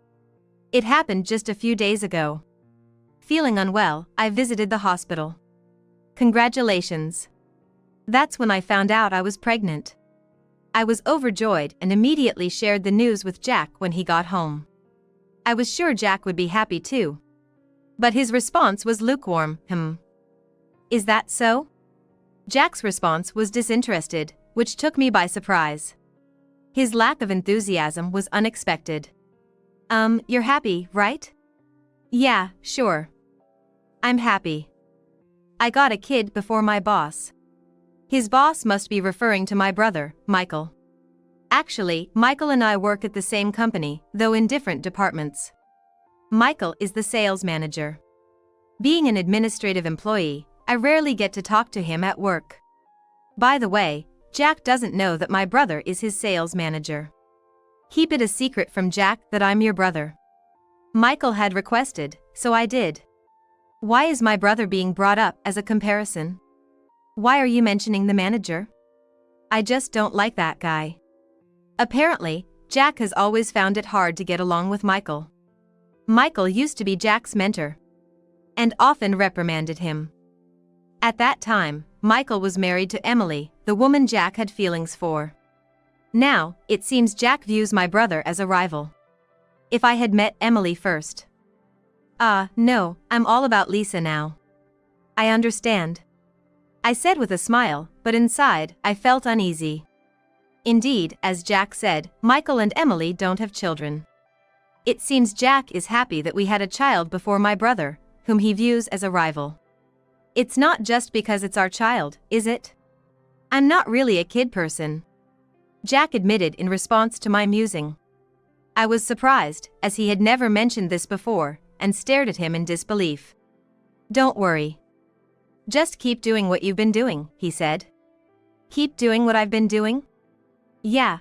It happened just a few days ago. Feeling unwell, I visited the hospital. Congratulations. That's when I found out I was pregnant. I was overjoyed and immediately shared the news with Jack when he got home. I was sure Jack would be happy too. But his response was lukewarm. Is that so? Jack's response was disinterested, which took me by surprise. His lack of enthusiasm was unexpected. You're happy, right? Yeah, sure. I'm happy. I got a kid before my boss. His boss must be referring to my brother, Michael. Actually, Michael and I work at the same company, though in different departments. Michael is the sales manager. Being an administrative employee, I rarely get to talk to him at work. By the way, Jack doesn't know that my brother is his sales manager. Keep it a secret from Jack that I'm your brother. Michael had requested, so I did. Why is my brother being brought up as a comparison? Why are you mentioning the manager? I just don't like that guy. Apparently, Jack has always found it hard to get along with Michael. Michael used to be Jack's mentor, and often reprimanded him. At that time, Michael was married to Emily, the woman Jack had feelings for. Now, it seems Jack views my brother as a rival. If I had met Emily first. No, I'm all about Lisa now. I understand. I said with a smile, but inside, I felt uneasy. Indeed, as Jack said, Michael and Emily don't have children. It seems Jack is happy that we had a child before my brother, whom he views as a rival. It's not just because it's our child, is it? I'm not really a kid person. Jack admitted in response to my musing. I was surprised, as he had never mentioned this before, and stared at him in disbelief. Don't worry. Just keep doing what you've been doing, he said. Keep doing what I've been doing? Yeah.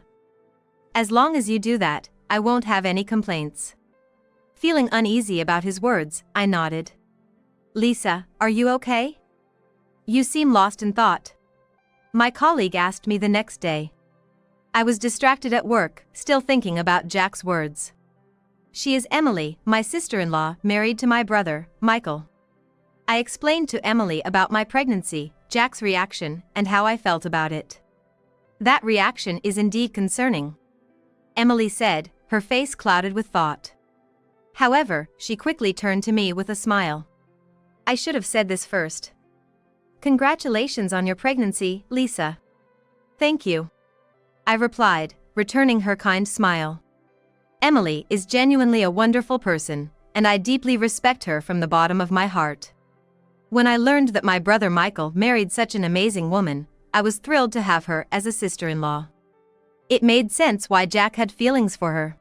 As long as you do that, I won't have any complaints. Feeling uneasy about his words, I nodded. Lisa, are you okay? You seem lost in thought. My colleague asked me the next day. I was distracted at work, still thinking about Jack's words. She is Emily, my sister-in-law, married to my brother, Michael. I explained to Emily about my pregnancy, Jack's reaction, and how I felt about it. That reaction is indeed concerning, Emily said, her face clouded with thought. However, she quickly turned to me with a smile. I should have said this first. Congratulations on your pregnancy, Lisa. Thank you. I replied, returning her kind smile. Emily is genuinely a wonderful person, and I deeply respect her from the bottom of my heart. When I learned that my brother Michael married such an amazing woman, I was thrilled to have her as a sister-in-law. It made sense why Jack had feelings for her.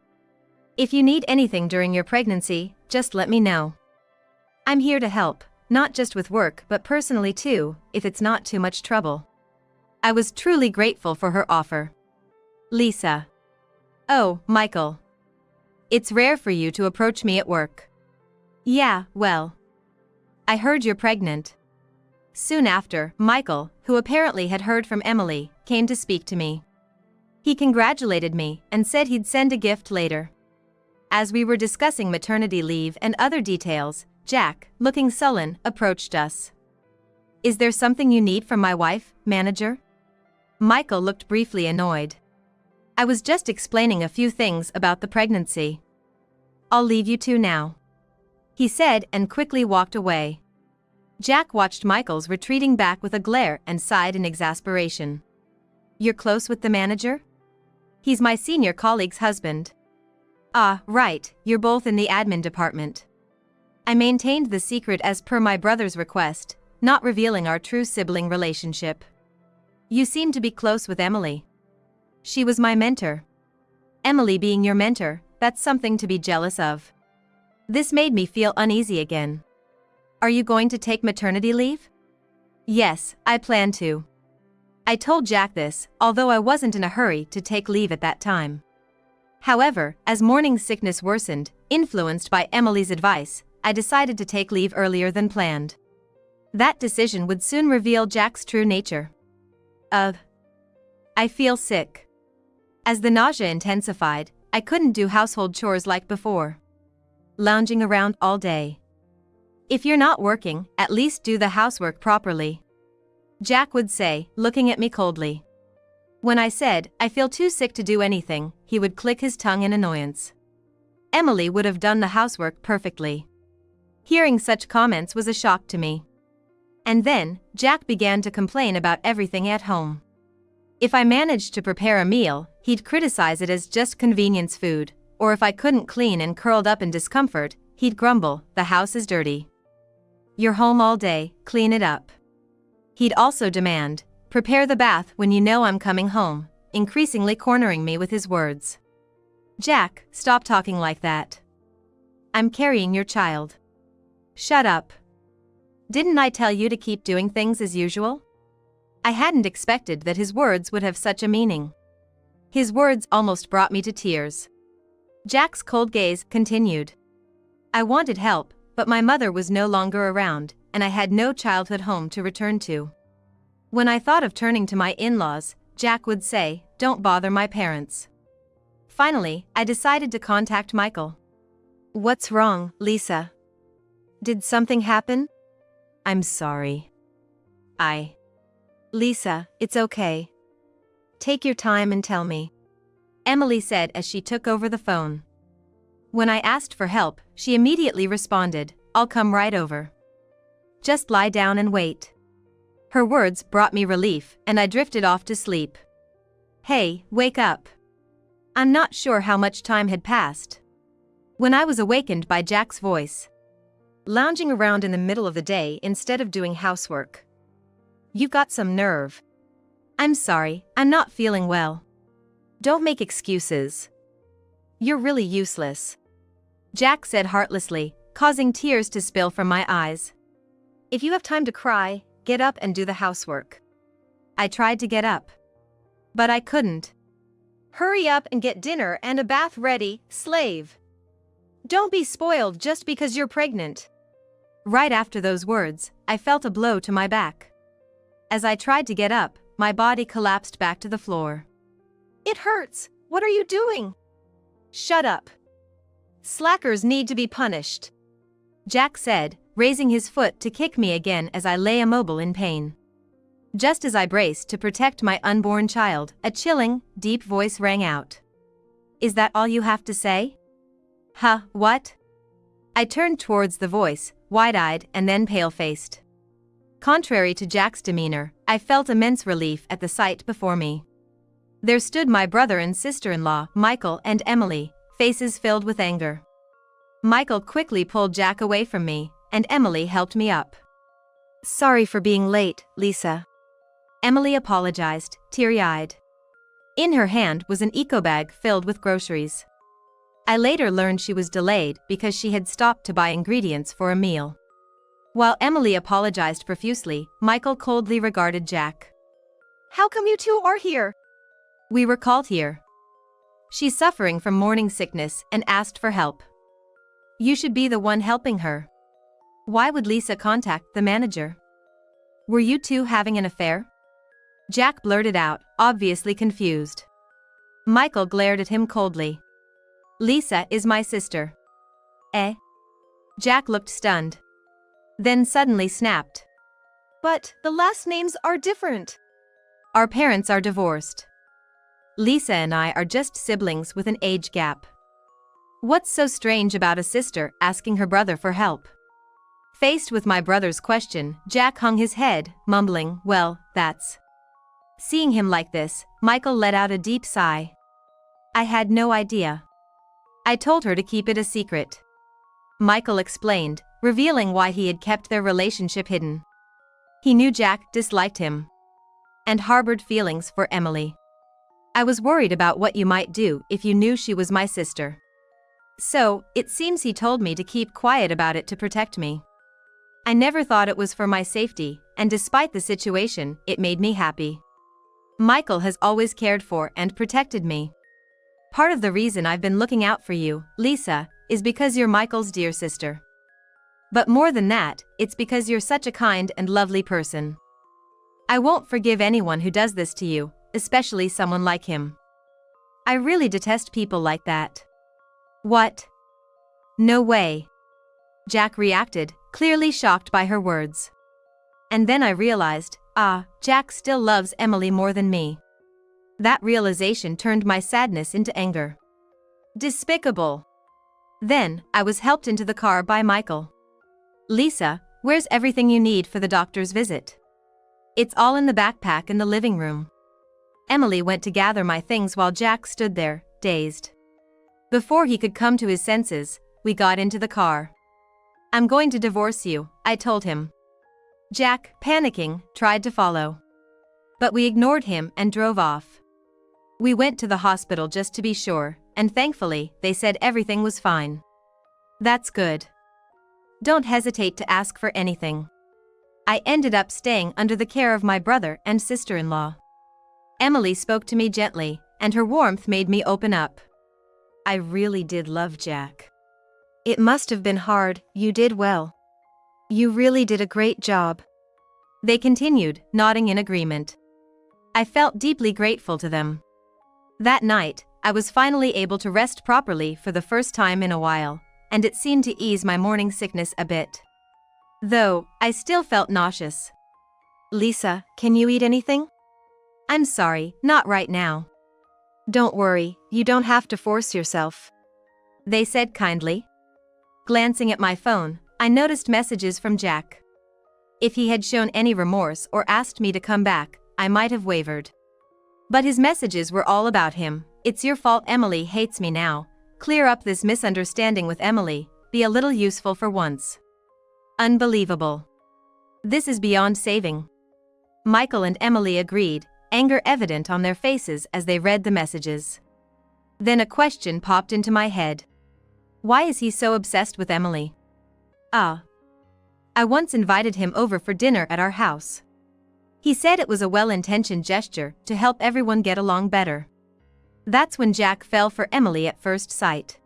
If you need anything during your pregnancy, just let me know. I'm here to help, not just with work but personally too, if it's not too much trouble. I was truly grateful for her offer. Lisa. Oh, Michael. It's rare for you to approach me at work. Yeah, well. I heard you're pregnant. Soon after, Michael, who apparently had heard from Emily, came to speak to me. He congratulated me and said he'd send a gift later. As we were discussing maternity leave and other details, Jack, looking sullen, approached us. Is there something you need from my wife, manager? Michael looked briefly annoyed. I was just explaining a few things about the pregnancy. I'll leave you two now, he said and quickly walked away. Jack watched Michael's retreating back with a glare and sighed in exasperation. You're close with the manager? He's my senior colleague's husband. Ah, right, you're both in the admin department. I maintained the secret as per my brother's request, not revealing our true sibling relationship. You seem to be close with Emily. She was my mentor. Emily being your mentor, that's something to be jealous of. This made me feel uneasy again. Are you going to take maternity leave? Yes, I plan to. I told Jack this, although I wasn't in a hurry to take leave at that time. However, as morning sickness worsened, influenced by Emily's advice, I decided to take leave earlier than planned. That decision would soon reveal Jack's true nature. I feel sick. As the nausea intensified, I couldn't do household chores like before. Lounging around all day. If you're not working, at least do the housework properly, Jack would say, looking at me coldly. When I said, I feel too sick to do anything, he would click his tongue in annoyance. Emily would have done the housework perfectly. Hearing such comments was a shock to me. And then, Jack began to complain about everything at home. If I managed to prepare a meal, he'd criticize it as just convenience food, or if I couldn't clean and curled up in discomfort, he'd grumble, the house is dirty. You're home all day, clean it up. He'd also demand, prepare the bath when you know I'm coming home, increasingly cornering me with his words. Jack, stop talking like that. I'm carrying your child. Shut up. Didn't I tell you to keep doing things as usual? I hadn't expected that his words would have such a meaning. His words almost brought me to tears. Jack's cold gaze continued. I wanted help, but my mother was no longer around, and I had no childhood home to return to. When I thought of turning to my in-laws, Jack would say, don't bother my parents. Finally, I decided to contact Michael. What's wrong, Lisa? Did something happen? I'm sorry. Lisa, it's okay. Take your time and tell me, Emily said as she took over the phone. When I asked for help, she immediately responded, I'll come right over. Just lie down and wait. Her words brought me relief, and I drifted off to sleep. Hey, wake up. I'm not sure how much time had passed when I was awakened by Jack's voice. Lounging around in the middle of the day instead of doing housework. You've got some nerve. I'm sorry, I'm not feeling well. Don't make excuses. You're really useless, Jack said heartlessly, causing tears to spill from my eyes. If you have time to cry, get up and do the housework. I tried to get up, but I couldn't. Hurry up and get dinner and a bath ready, slave. Don't be spoiled just because you're pregnant. Right after those words, I felt a blow to my back. As I tried to get up, my body collapsed back to the floor. It hurts. What are you doing? Shut up. Slackers need to be punished, Jack said, raising his foot to kick me again as I lay immobile in pain. Just as I braced to protect my unborn child, a chilling, deep voice rang out. Is that all you have to say? Huh, what? I turned towards the voice, wide-eyed and then pale-faced. Contrary to Jack's demeanor, I felt immense relief at the sight before me. There stood my brother and sister-in-law, Michael and Emily, faces filled with anger. Michael quickly pulled Jack away from me, and Emily helped me up. "Sorry for being late, Lisa." Emily apologized, teary-eyed. In her hand was an eco-bag filled with groceries. I later learned she was delayed because she had stopped to buy ingredients for a meal. While Emily apologized profusely, Michael coldly regarded Jack. "How come you two are here?" "We were called here. She's suffering from morning sickness and asked for help. You should be the one helping her. Why would Lisa contact the manager? Were you two having an affair?" Jack blurted out, obviously confused. Michael glared at him coldly. "Lisa is my sister." "Eh?" Jack looked stunned. Then suddenly snapped. "But the last names are different." "Our parents are divorced. Lisa and I are just siblings with an age gap. What's so strange about a sister asking her brother for help?" Faced with my brother's question, Jack hung his head, mumbling, "Well, that's..." Seeing him like this, Michael let out a deep sigh. "I had no idea. I told her to keep it a secret." Michael explained, revealing why he had kept their relationship hidden. He knew Jack disliked him and harbored feelings for Emily. "I was worried about what you might do if you knew she was my sister. So, it seems he told me to keep quiet about it to protect me. I never thought it was for my safety, and despite the situation, it made me happy. Michael has always cared for and protected me. Part of the reason I've been looking out for you, Lisa, is because you're Michael's dear sister. But more than that, it's because you're such a kind and lovely person. I won't forgive anyone who does this to you, especially someone like him. I really detest people like that." "What? No way." Jack reacted, clearly shocked by her words. And then I realized, Jack still loves Emily more than me. That realization turned my sadness into anger. Despicable. Then, I was helped into the car by Michael. "Lisa, where's everything you need for the doctor's visit?" "It's all in the backpack in the living room." Emily went to gather my things while Jack stood there, dazed. Before he could come to his senses, we got into the car. "I'm going to divorce you," I told him. Jack, panicking, tried to follow. But we ignored him and drove off. We went to the hospital just to be sure, and thankfully, they said everything was fine. "That's good. Don't hesitate to ask for anything." I ended up staying under the care of my brother and sister-in-law. Emily spoke to me gently, and her warmth made me open up. "I really did love Jack. It must have been hard. You did well. You really did a great job." They continued, nodding in agreement. I felt deeply grateful to them. That night, I was finally able to rest properly for the first time in a while, and it seemed to ease my morning sickness a bit. Though, I still felt nauseous. "Lisa, can you eat anything?" "I'm sorry, not right now." "Don't worry, you don't have to force yourself," they said kindly. Glancing at my phone, I noticed messages from Jack. If he had shown any remorse or asked me to come back, I might have wavered. But his messages were all about him. "It's your fault Emily hates me now. Clear up this misunderstanding with Emily. Be a little useful for once." Unbelievable. This is beyond saving. Michael and Emily agreed, anger evident on their faces as they read the messages. Then a question popped into my head. Why is he so obsessed with Emily? I once invited him over for dinner at our house. He said it was a well-intentioned gesture to help everyone get along better. That's when Jack fell for Emily at first sight.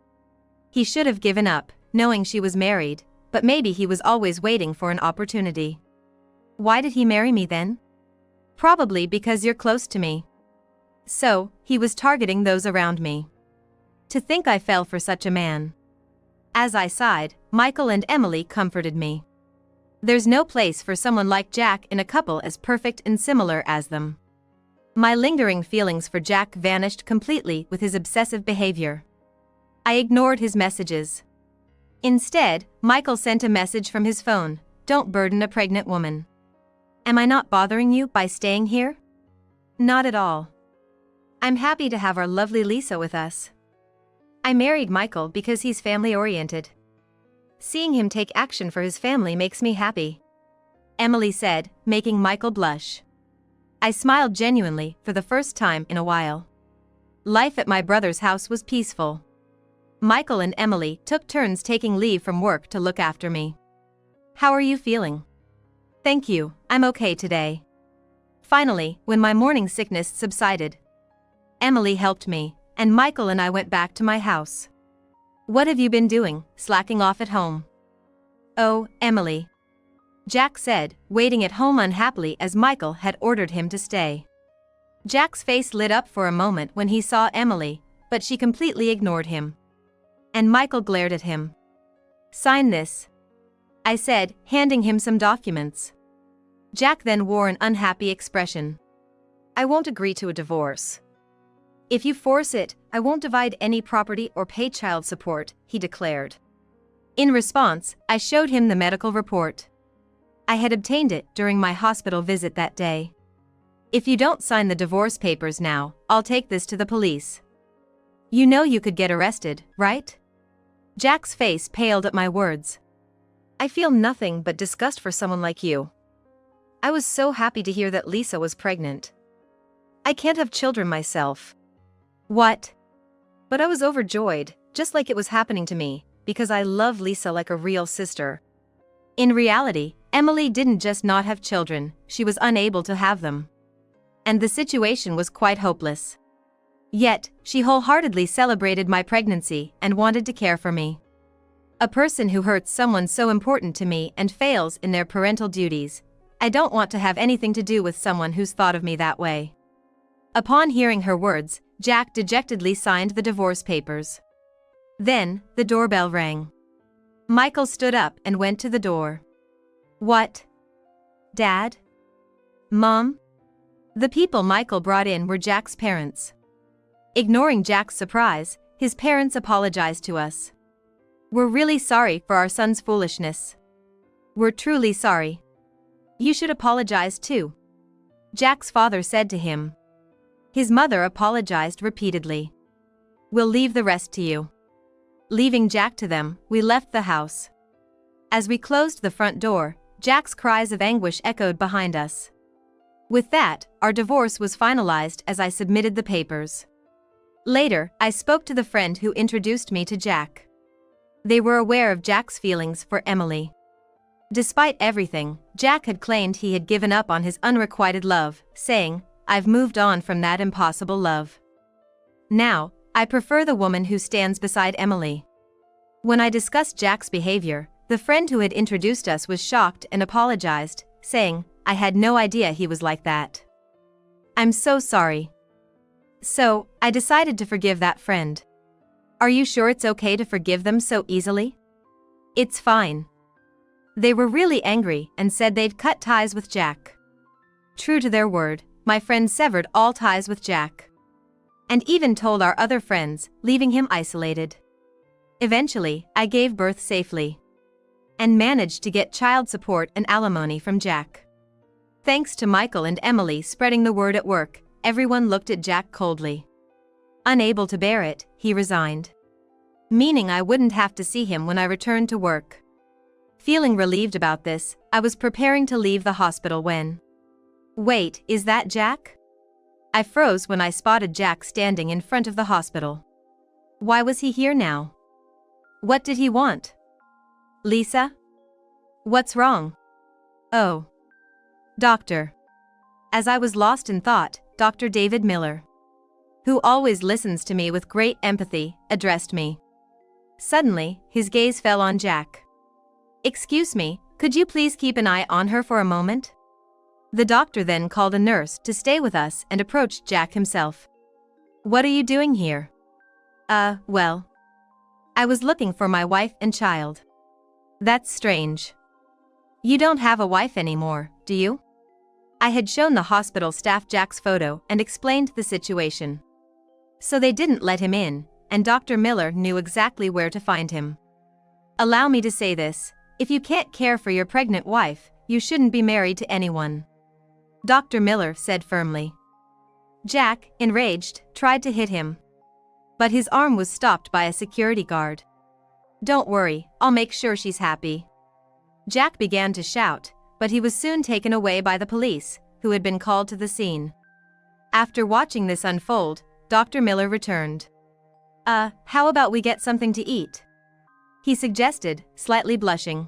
He should have given up, knowing she was married, but maybe he was always waiting for an opportunity. Why did he marry me then? Probably because you're close to me. So, he was targeting those around me. To think I fell for such a man. As I sighed, Michael and Emily comforted me. There's no place for someone like Jack in a couple as perfect and similar as them. My lingering feelings for Jack vanished completely with his obsessive behavior. I ignored his messages. Instead, Michael sent a message from his phone, "Don't burden a pregnant woman." Am I not bothering you by staying here? Not at all. I'm happy to have our lovely Lisa with us. I married Michael because he's family-oriented. Seeing him take action for his family makes me happy," Emily said, making Michael blush. I smiled genuinely for the first time in a while. Life at my brother's house was peaceful. Michael and Emily took turns taking leave from work to look after me. "How are you feeling?" "Thank you, I'm okay today." Finally, when my morning sickness subsided, Emily helped me, and Michael and I went back to my house. "What have you been doing, slacking off at home?" "Oh, Emily," Jack said, waiting at home unhappily as Michael had ordered him to stay. Jack's face lit up for a moment when he saw Emily, but she completely ignored him. And Michael glared at him. "Sign this," I said, handing him some documents. Jack then wore an unhappy expression. "I won't agree to a divorce. If you force it, I won't divide any property or pay child support," he declared. In response, I showed him the medical report. I had obtained it during my hospital visit that day. "If you don't sign the divorce papers now, I'll take this to the police. You know you could get arrested, right?" Jack's face paled at my words. "I feel nothing but disgust for someone like you. I was so happy to hear that Lisa was pregnant. I can't have children myself." "What?" But I was overjoyed, just like it was happening to me, because I love Lisa like a real sister. In reality, Emily didn't just not have children, she was unable to have them. And the situation was quite hopeless. Yet, she wholeheartedly celebrated my pregnancy and wanted to care for me. A person who hurts someone so important to me and fails in their parental duties, I don't want to have anything to do with someone who's thought of me that way. Upon hearing her words, Jack dejectedly signed the divorce papers. Then, the doorbell rang. Michael stood up and went to the door. "What? Dad? Mom?" The people Michael brought in were Jack's parents. Ignoring Jack's surprise, his parents apologized to us. "We're really sorry for our son's foolishness. We're truly sorry. You should apologize too," Jack's father said to him. His mother apologized repeatedly. "We'll leave the rest to you." Leaving Jack to them, we left the house. As we closed the front door, Jack's cries of anguish echoed behind us. With that, our divorce was finalized as I submitted the papers. Later, I spoke to the friend who introduced me to Jack. They were aware of Jack's feelings for Emily. Despite everything, Jack had claimed he had given up on his unrequited love, saying, "I've moved on from that impossible love. Now, I prefer the woman who stands beside Emily." When I discussed Jack's behavior, the friend who had introduced us was shocked and apologized, saying, "I had no idea he was like that. I'm so sorry." So, I decided to forgive that friend. Are you sure it's okay to forgive them so easily? It's fine. They were really angry and said they'd cut ties with Jack. True to their word, my friend severed all ties with Jack. And even told our other friends, leaving him isolated. Eventually, I gave birth safely. And managed to get child support and alimony from Jack. Thanks to Michael and Emily spreading the word at work, everyone looked at Jack coldly. Unable to bear it, he resigned. Meaning I wouldn't have to see him when I returned to work. Feeling relieved about this, I was preparing to leave the hospital when... Wait, is that Jack? I froze when I spotted Jack standing in front of the hospital. Why was he here now? What did he want? Lisa? What's wrong? Oh. Doctor. As I was lost in thought, Dr. David Miller, who always listens to me with great empathy, addressed me. Suddenly, his gaze fell on Jack. "Excuse me, could you please keep an eye on her for a moment?" The doctor then called a nurse to stay with us and approached Jack himself. "What are you doing here?" Well. I was looking for my wife and child." "That's strange. You don't have a wife anymore, do you?" I had shown the hospital staff Jack's photo and explained the situation. So they didn't let him in, and Dr. Miller knew exactly where to find him. "Allow me to say this, if you can't care for your pregnant wife, you shouldn't be married to anyone. Dr. Miller said firmly. Jack, enraged, tried to hit him. But his arm was stopped by a security guard. Don't worry, I'll make sure she's happy. Jack began to shout, but he was soon taken away by the police, who had been called to the scene. After watching this unfold, Dr. Miller returned. How about we get something to eat? He suggested, slightly blushing.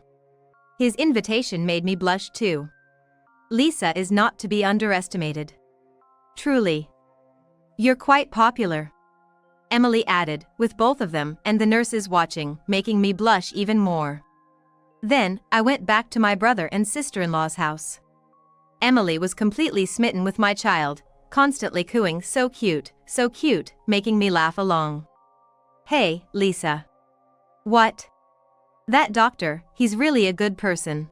His invitation made me blush too. Lisa is not to be underestimated. Truly. You're quite popular. Emily added, with both of them and the nurses watching, making me blush even more. Then, I went back to my brother and sister-in-law's house. Emily was completely smitten with my child, constantly cooing, so cute, making me laugh along. Hey, Lisa. What? That doctor, he's really a good person.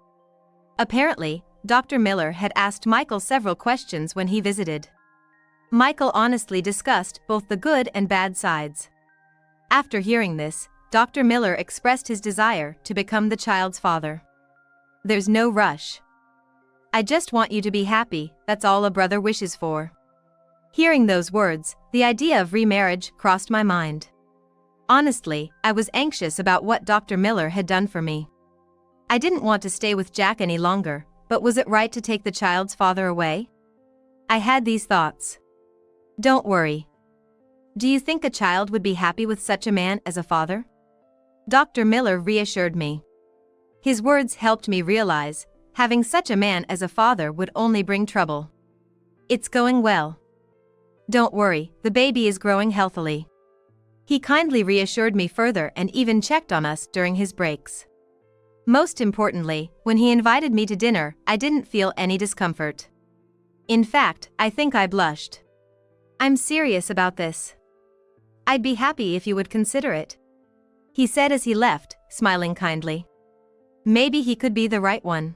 Apparently, Dr. Miller had asked Michael several questions when he visited. Michael honestly discussed both the good and bad sides. After hearing this, Dr. Miller expressed his desire to become the child's father. There's no rush. I just want you to be happy, that's all a brother wishes for. Hearing those words, the idea of remarriage crossed my mind. Honestly, I was anxious about what Dr. Miller had done for me. I didn't want to stay with Jack any longer, but was it right to take the child's father away? I had these thoughts. Don't worry. Do you think a child would be happy with such a man as a father? Dr. Miller reassured me. His words helped me realize, having such a man as a father would only bring trouble. It's going well. Don't worry, the baby is growing healthily. He kindly reassured me further and even checked on us during his breaks. Most importantly, when he invited me to dinner, I didn't feel any discomfort. In fact, I think I blushed. I'm serious about this. I'd be happy if you would consider it. He said as he left, smiling kindly. Maybe he could be the right one.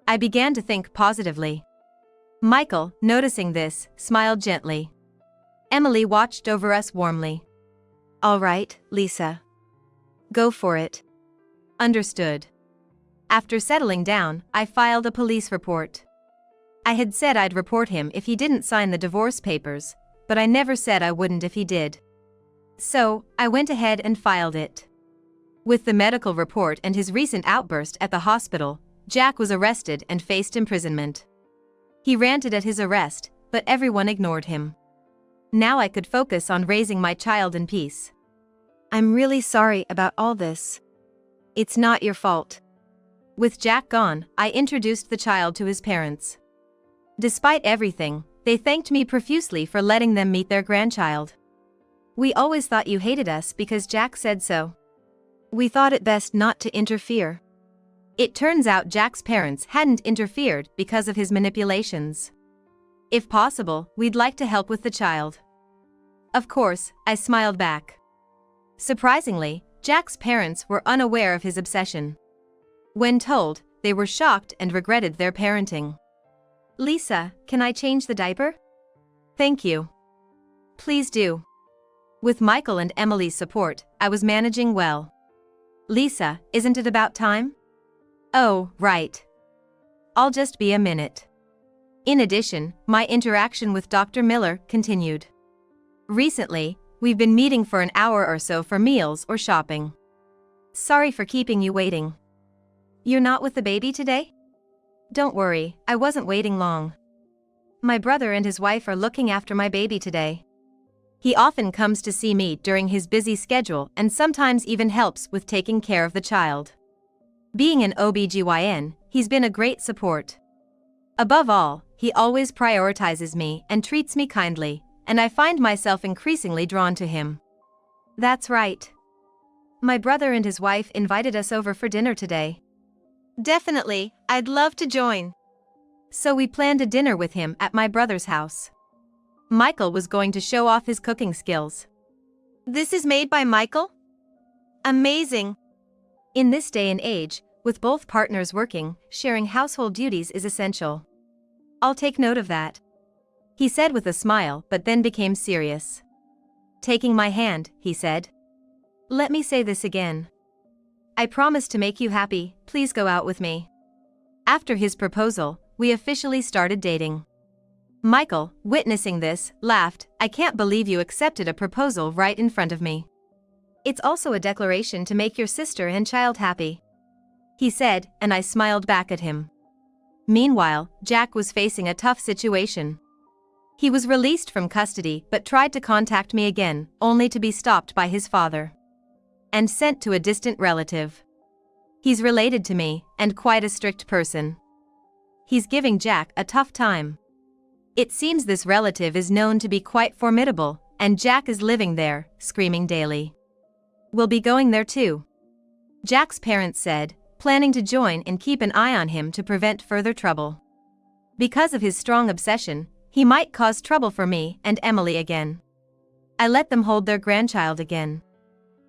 I began to think positively. Michael, noticing this, smiled gently. Emily watched over us warmly. All right, Lisa. Go for it. Understood. After settling down, I filed a police report. I had said I'd report him if he didn't sign the divorce papers, but I never said I wouldn't if he did. So, I went ahead and filed it. With the medical report and his recent outburst at the hospital, Jack was arrested and faced imprisonment. He ranted at his arrest, but everyone ignored him. Now I could focus on raising my child in peace. I'm really sorry about all this. It's not your fault. With Jack gone, I introduced the child to his parents. Despite everything, they thanked me profusely for letting them meet their grandchild. We always thought you hated us because Jack said so. We thought it best not to interfere. It turns out Jack's parents hadn't interfered because of his manipulations. If possible, we'd like to help with the child. Of course, I smiled back. Surprisingly, Jack's parents were unaware of his obsession. When told, they were shocked and regretted their parenting. Lisa, can I change the diaper? Thank you. Please do. With Michael and Emily's support, I was managing well. Lisa, isn't it about time? Oh, right. I'll just be a minute. In addition, my interaction with Dr. Miller continued. Recently, we've been meeting for an hour or so for meals or shopping. Sorry for keeping you waiting. You're not with the baby today? Don't worry, I wasn't waiting long. My brother and his wife are looking after my baby today. He often comes to see me during his busy schedule and sometimes even helps with taking care of the child. Being an OBGYN, he's been a great support. Above all, he always prioritizes me and treats me kindly, and I find myself increasingly drawn to him. That's right. My brother and his wife invited us over for dinner today. Definitely, I'd love to join. So we planned a dinner with him at my brother's house. Michael was going to show off his cooking skills. This is made by Michael? Amazing. In this day and age, with both partners working, sharing household duties is essential. I'll take note of that. He said with a smile, but then became serious. Taking my hand, he said. Let me say this again. I promise to make you happy, please go out with me. After his proposal, we officially started dating. Michael, witnessing this, laughed. "I can't believe you accepted a proposal right in front of me. It's also a declaration to make your sister and child happy," he said, and I smiled back at him. Meanwhile, Jack was facing a tough situation. He was released from custody but tried to contact me again, only to be stopped by his father and sent to a distant relative. He's related to me, and quite a strict person. He's giving Jack a tough time. It seems this relative is known to be quite formidable, and Jack is living there, screaming daily. "We'll be going there too," Jack's parents said, planning to join and keep an eye on him to prevent further trouble. Because of his strong obsession, he might cause trouble for me and Emily again. I let them hold their grandchild again.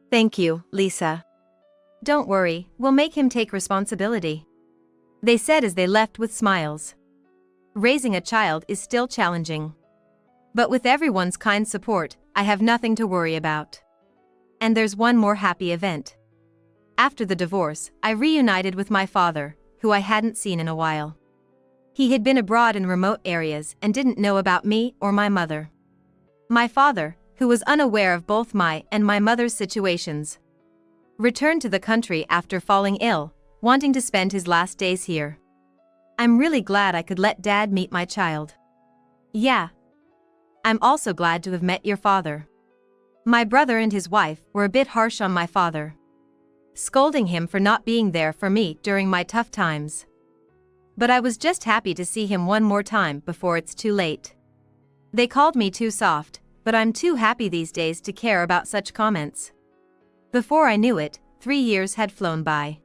"Thank you, Lisa. Don't worry, we'll make him take responsibility," they said as they left with smiles. Raising a child is still challenging. But with everyone's kind support, I have nothing to worry about. And there's one more happy event. After the divorce, I reunited with my father, who I hadn't seen in a while. He had been abroad in remote areas and didn't know about me or my mother. My father, who was unaware of both my and my mother's situations, returned to the country after falling ill, wanting to spend his last days here. I'm really glad I could let Dad meet my child. Yeah. I'm also glad to have met your father. My brother and his wife were a bit harsh on my father, scolding him for not being there for me during my tough times. But I was just happy to see him one more time before it's too late. They called me too soft, but I'm too happy these days to care about such comments. Before I knew it, 3 years had flown by.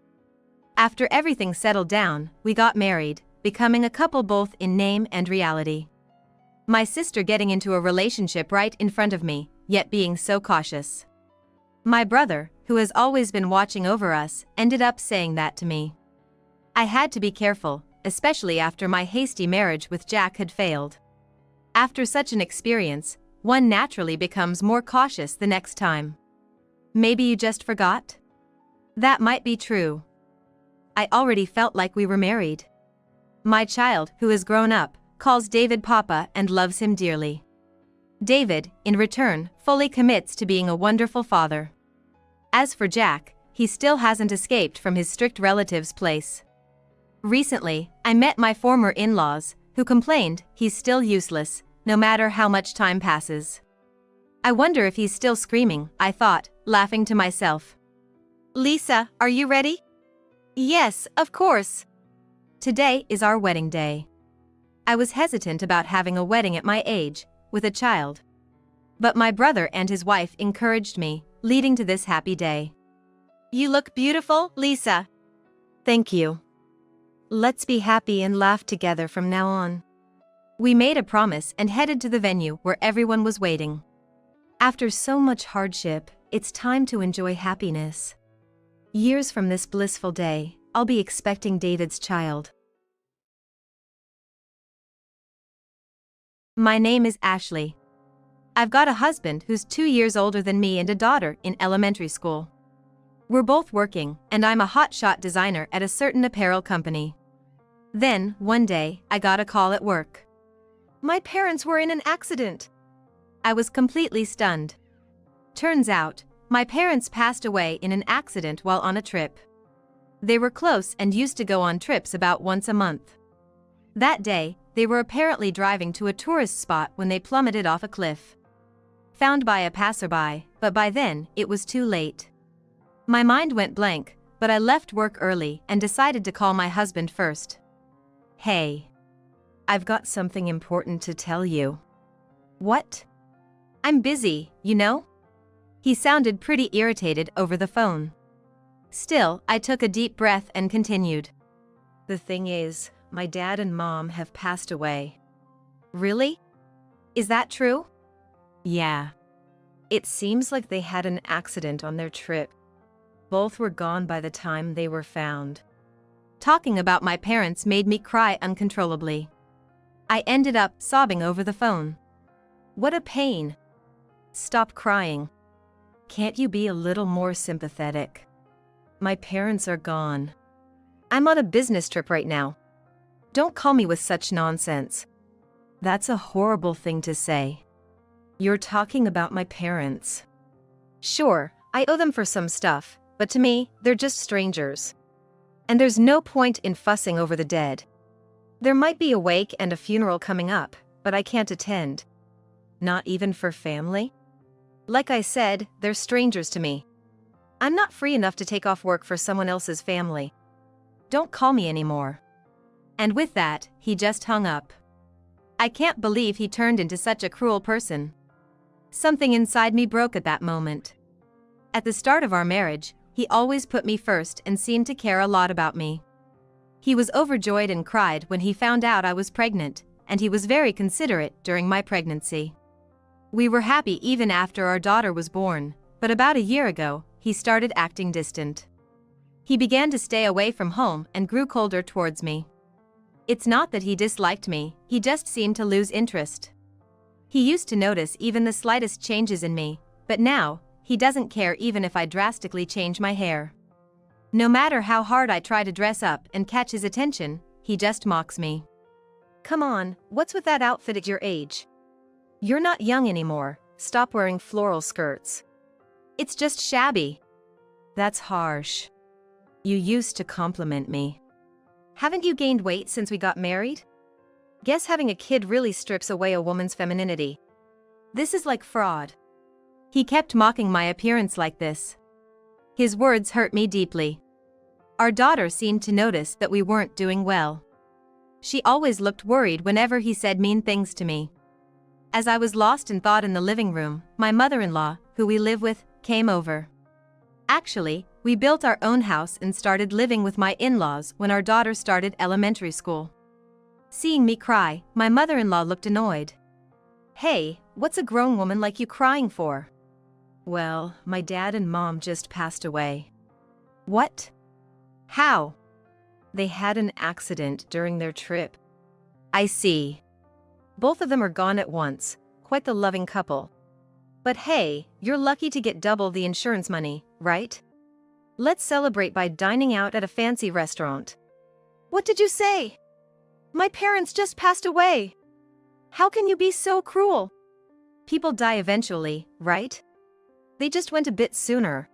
After everything settled down, we got married, becoming a couple both in name and reality. My sister getting into a relationship right in front of me, yet being so cautious. My brother, who has always been watching over us, ended up saying that to me. I had to be careful, especially after my hasty marriage with Jack had failed. After such an experience, one naturally becomes more cautious the next time. Maybe you just forgot? That might be true. I already felt like we were married. My child, who has grown up, calls David Papa and loves him dearly. David, in return, fully commits to being a wonderful father. As for Jack, he still hasn't escaped from his strict relatives' place. Recently, I met my former in-laws, who complained he's still useless, no matter how much time passes. I wonder if he's still screaming, I thought, laughing to myself. "Lisa, are you ready?" "Yes, of course." Today is our wedding day. I was hesitant about having a wedding at my age, with a child. But my brother and his wife encouraged me, leading to this happy day. "You look beautiful, Lisa." "Thank you. Let's be happy and laugh together from now on." We made a promise and headed to the venue where everyone was waiting. After so much hardship, it's time to enjoy happiness. Years from this blissful day, I'll be expecting David's child. My name is Ashley. I've got a husband who's 2 years older than me and a daughter in elementary school. We're both working, and I'm a hotshot designer at a certain apparel company. Then, one day, I got a call at work. My parents were in an accident. I was completely stunned. Turns out, my parents passed away in an accident while on a trip. They were close and used to go on trips about once a month. That day, they were apparently driving to a tourist spot when they plummeted off a cliff. Found by a passerby, but by then, it was too late. My mind went blank, but I left work early and decided to call my husband first. "Hey. I've got something important to tell you." "What?" "I'm busy, you know?" He sounded pretty irritated over the phone. Still, I took a deep breath and continued. "The thing is, my dad and mom have passed away." "Really? Is that true?" "Yeah. It seems like they had an accident on their trip. Both were gone by the time they were found." Talking about my parents made me cry uncontrollably. I ended up sobbing over the phone. "What a pain." "Stop crying. Can't you be a little more sympathetic? My parents are gone. I'm on a business trip right now." Don't call me with such nonsense. That's a horrible thing to say. You're talking about my parents. Sure, I owe them for some stuff, but to me, they're just strangers. And there's no point in fussing over the dead. There might be a wake and a funeral coming up, but I can't attend. Not even for family? Like I said, they're strangers to me. I'm not free enough to take off work for someone else's family. Don't call me anymore. And with that, he just hung up. I can't believe he turned into such a cruel person. Something inside me broke at that moment. At the start of our marriage, he always put me first and seemed to care a lot about me. He was overjoyed and cried when he found out I was pregnant, and he was very considerate during my pregnancy. We were happy even after our daughter was born, but about a year ago, he started acting distant. He began to stay away from home and grew colder towards me. It's not that he disliked me, he just seemed to lose interest. He used to notice even the slightest changes in me, but now, he doesn't care even if I drastically change my hair. No matter how hard I try to dress up and catch his attention, he just mocks me. Come on, what's with that outfit at your age? You're not young anymore, stop wearing floral skirts. It's just shabby. That's harsh. You used to compliment me. Haven't you gained weight since we got married? Guess having a kid really strips away a woman's femininity. This is like fraud. He kept mocking my appearance like this. His words hurt me deeply. Our daughter seemed to notice that we weren't doing well. She always looked worried whenever he said mean things to me. As I was lost in thought in the living room, my mother-in-law, who we live with, came over. Actually, we built our own house and started living with my in-laws when our daughter started elementary school. Seeing me cry, my mother-in-law looked annoyed. Hey, what's a grown woman like you crying for? Well, my dad and mom just passed away. What? How? They had an accident during their trip. I see. Both of them are gone at once, quite the loving couple. But hey, you're lucky to get double the insurance money, right? Let's celebrate by dining out at a fancy restaurant. What did you say? My parents just passed away. How can you be so cruel? People die eventually, right? They just went a bit sooner.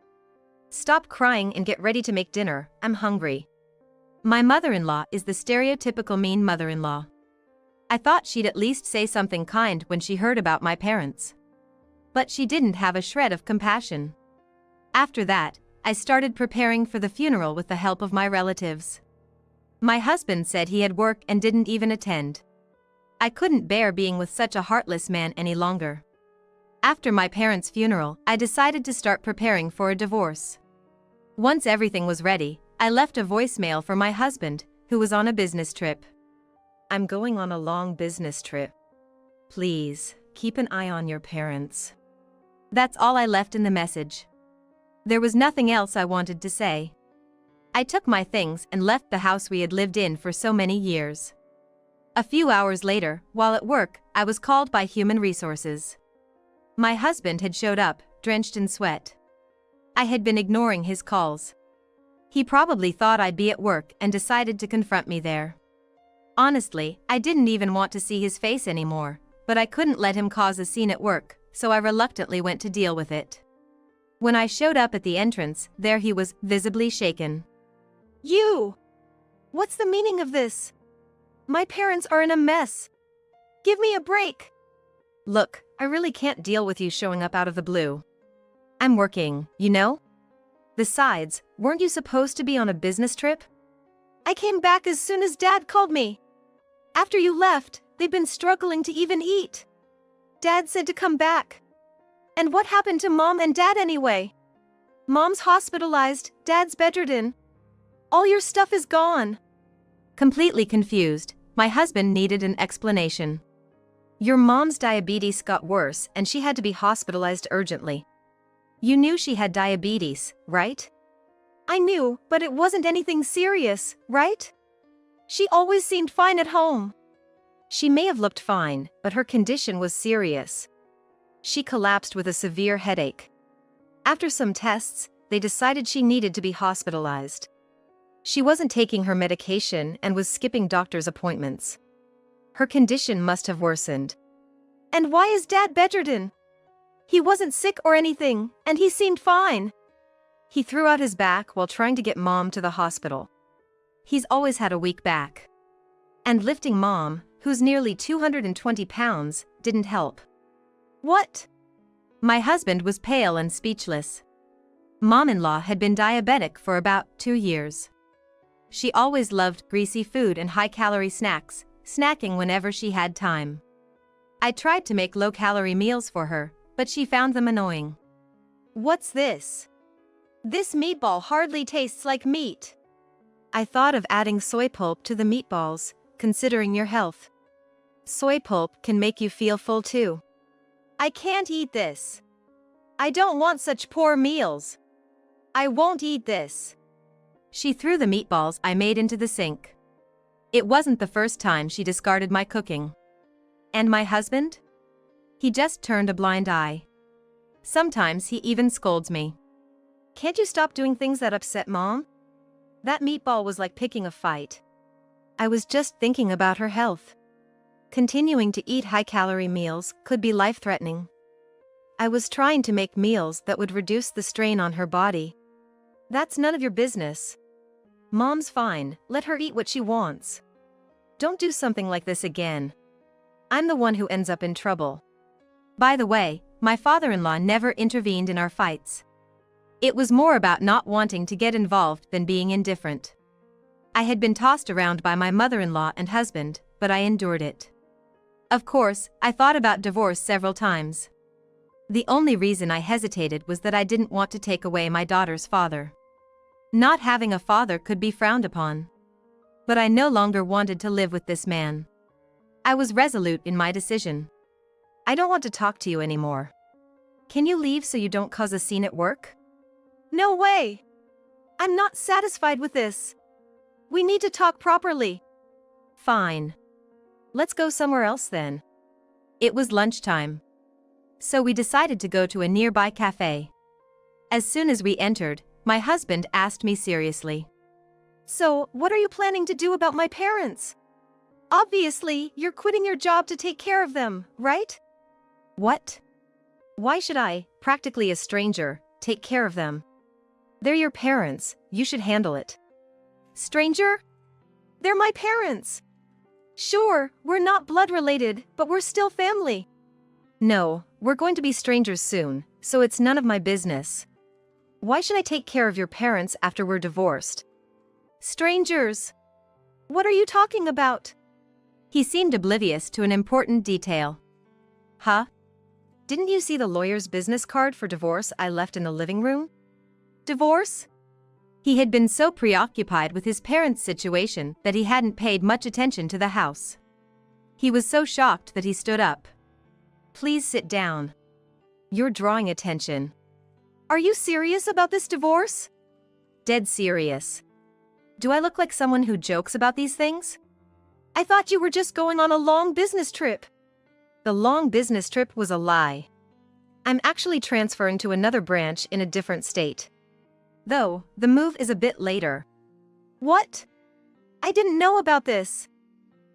Stop crying and get ready to make dinner, I'm hungry. My mother-in-law is the stereotypical mean mother-in-law. I thought she'd at least say something kind when she heard about my parents. But she didn't have a shred of compassion. After that, I started preparing for the funeral with the help of my relatives. My husband said he had work and didn't even attend. I couldn't bear being with such a heartless man any longer. After my parents' funeral, I decided to start preparing for a divorce. Once everything was ready, I left a voicemail for my husband, who was on a business trip. I'm going on a long business trip. Please, keep an eye on your parents. That's all I left in the message. There was nothing else I wanted to say. I took my things and left the house we had lived in for so many years. A few hours later, while at work, I was called by Human Resources. My husband had showed up, drenched in sweat. I had been ignoring his calls. He probably thought I'd be at work and decided to confront me there. Honestly, I didn't even want to see his face anymore, but I couldn't let him cause a scene at work, so I reluctantly went to deal with it. When I showed up at the entrance, there he was, visibly shaken. You! What's the meaning of this? My parents are in a mess. Give me a break. Look, I really can't deal with you showing up out of the blue. I'm working, you know? Besides, weren't you supposed to be on a business trip? I came back as soon as Dad called me. After you left, they've been struggling to even eat. Dad said to come back. And what happened to Mom and Dad anyway? Mom's hospitalized, Dad's bedridden. All your stuff is gone. Completely confused, my husband needed an explanation. Your mom's diabetes got worse and she had to be hospitalized urgently. You knew she had diabetes, right? I knew, but it wasn't anything serious, right? She always seemed fine at home. She may have looked fine, but her condition was serious. She collapsed with a severe headache. After some tests, they decided she needed to be hospitalized. She wasn't taking her medication and was skipping doctor's appointments. Her condition must have worsened. And why is Dad bedridden? He wasn't sick or anything, and he seemed fine. He threw out his back while trying to get Mom to the hospital. He's always had a weak back. And lifting Mom, who's nearly 220 pounds, didn't help. What? My husband was pale and speechless. Mom-in-law had been diabetic for about 2 years. She always loved greasy food and high-calorie snacks, snacking whenever she had time. I tried to make low-calorie meals for her, but she found them annoying. What's this? This meatball hardly tastes like meat. I thought of adding soy pulp to the meatballs, considering your health. Soy pulp can make you feel full too. I can't eat this. I don't want such poor meals. I won't eat this. She threw the meatballs I made into the sink. It wasn't the first time she discarded my cooking. And my husband? He just turned a blind eye. Sometimes he even scolds me. Can't you stop doing things that upset Mom? That meatball was like picking a fight. I was just thinking about her health. Continuing to eat high-calorie meals could be life-threatening. I was trying to make meals that would reduce the strain on her body. That's none of your business. Mom's fine, let her eat what she wants. Don't do something like this again. I'm the one who ends up in trouble. By the way, my father-in-law never intervened in our fights. It was more about not wanting to get involved than being indifferent. I had been tossed around by my mother-in-law and husband, but I endured it. Of course, I thought about divorce several times. The only reason I hesitated was that I didn't want to take away my daughter's father. Not having a father could be frowned upon. But I no longer wanted to live with this man. I was resolute in my decision. I don't want to talk to you anymore. Can you leave so you don't cause a scene at work? No way! I'm not satisfied with this. We need to talk properly. Fine. Let's go somewhere else then. It was lunchtime. So we decided to go to a nearby cafe. As soon as we entered, my husband asked me seriously. So, what are you planning to do about my parents? Obviously, you're quitting your job to take care of them, right? What? Why should I, practically a stranger, take care of them? They're your parents, you should handle it. Stranger? They're my parents. Sure, we're not blood related, but we're still family. No, we're going to be strangers soon, so it's none of my business. Why should I take care of your parents after we're divorced? Strangers. What are you talking about? He seemed oblivious to an important detail. Huh? Didn't you see the lawyer's business card for divorce I left in the living room? Divorce? He had been so preoccupied with his parents' situation that he hadn't paid much attention to the house. He was so shocked that he stood up. Please sit down. You're drawing attention. Are you serious about this divorce? Dead serious. Do I look like someone who jokes about these things? I thought you were just going on a long business trip. The long business trip was a lie. I'm actually transferring to another branch in a different state. Though, the move is a bit later. What? I didn't know about this.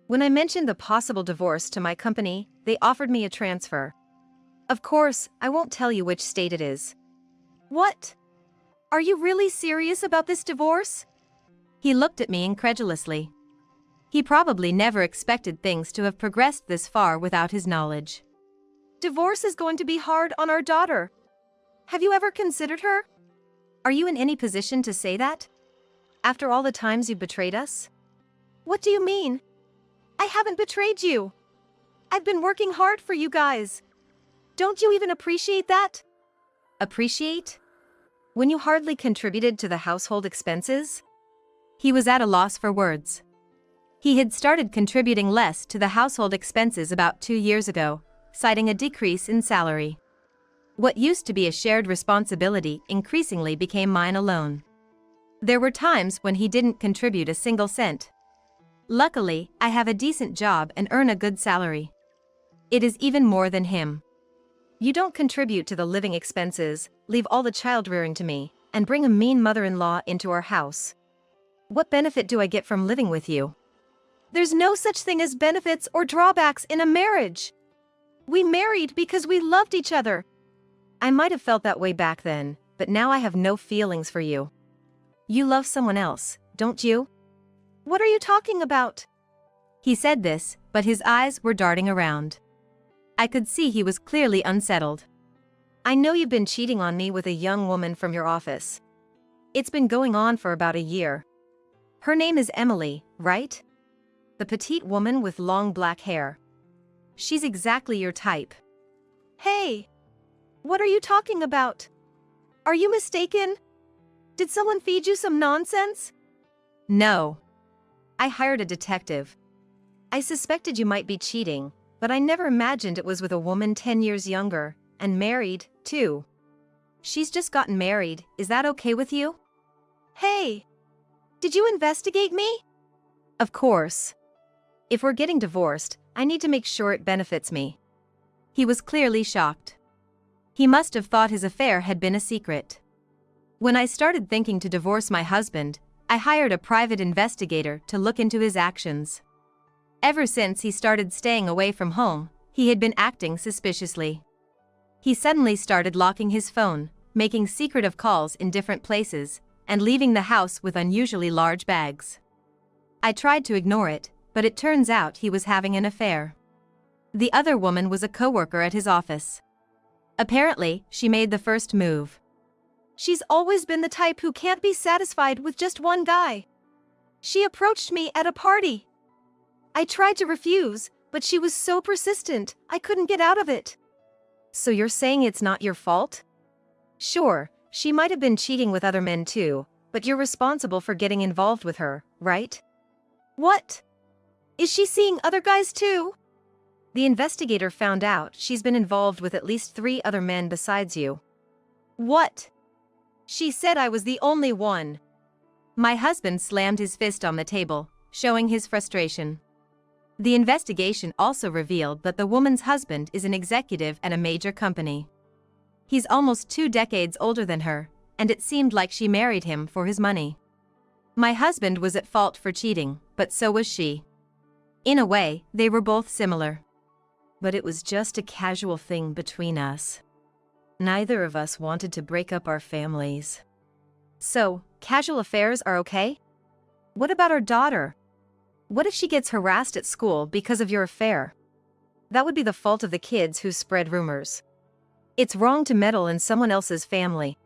When I mentioned the possible divorce to my company, they offered me a transfer. Of course, I won't tell you which state it is. What? Are you really serious about this divorce? He looked at me incredulously. He probably never expected things to have progressed this far without his knowledge. Divorce is going to be hard on our daughter. Have you ever considered her? Are you in any position to say that? After all the times you betrayed us? What do you mean? I haven't betrayed you. I've been working hard for you guys. Don't you even appreciate that? Appreciate? When you hardly contributed to the household expenses? He was at a loss for words. He had started contributing less to the household expenses about 2 years ago, citing a decrease in salary. What used to be a shared responsibility increasingly became mine alone. There were times when he didn't contribute a single cent. Luckily, I have a decent job and earn a good salary. It is even more than him. You don't contribute to the living expenses, leave all the child rearing to me, and bring a mean mother-in-law into our house. What benefit do I get from living with you? There's no such thing as benefits or drawbacks in a marriage. We married because we loved each other. I might have felt that way back then, but now I have no feelings for you. You love someone else, don't you? What are you talking about? He said this, but his eyes were darting around. I could see he was clearly unsettled. I know you've been cheating on me with a young woman from your office. It's been going on for about a year. Her name is Emily, right? The petite woman with long black hair. She's exactly your type. Hey! What are you talking about? Are you mistaken? Did someone feed you some nonsense? No. I hired a detective. I suspected you might be cheating, but I never imagined it was with a woman 10 years younger, and married, too. She's just gotten married, is that okay with you? Hey! Did you investigate me? Of course. If we're getting divorced, I need to make sure it benefits me. He was clearly shocked. He must have thought his affair had been a secret. When I started thinking to divorce my husband, I hired a private investigator to look into his actions. Ever since he started staying away from home, he had been acting suspiciously. He suddenly started locking his phone, making secretive calls in different places, and leaving the house with unusually large bags. I tried to ignore it, but it turns out he was having an affair. The other woman was a coworker at his office. Apparently, she made the first move. She's always been the type who can't be satisfied with just one guy. She approached me at a party. I tried to refuse, but she was so persistent, I couldn't get out of it. So you're saying it's not your fault? Sure, she might have been cheating with other men too, but you're responsible for getting involved with her, right? What? Is she seeing other guys too? The investigator found out she's been involved with at least 3 other men besides you. What? She said I was the only one. My husband slammed his fist on the table, showing his frustration. The investigation also revealed that the woman's husband is an executive at a major company. He's almost 2 decades older than her, and it seemed like she married him for his money. My husband was at fault for cheating, but so was she. In a way, they were both similar. But it was just a casual thing between us. Neither of us wanted to break up our families. So, casual affairs are okay? What about our daughter? What if she gets harassed at school because of your affair? That would be the fault of the kids who spread rumors. It's wrong to meddle in someone else's family.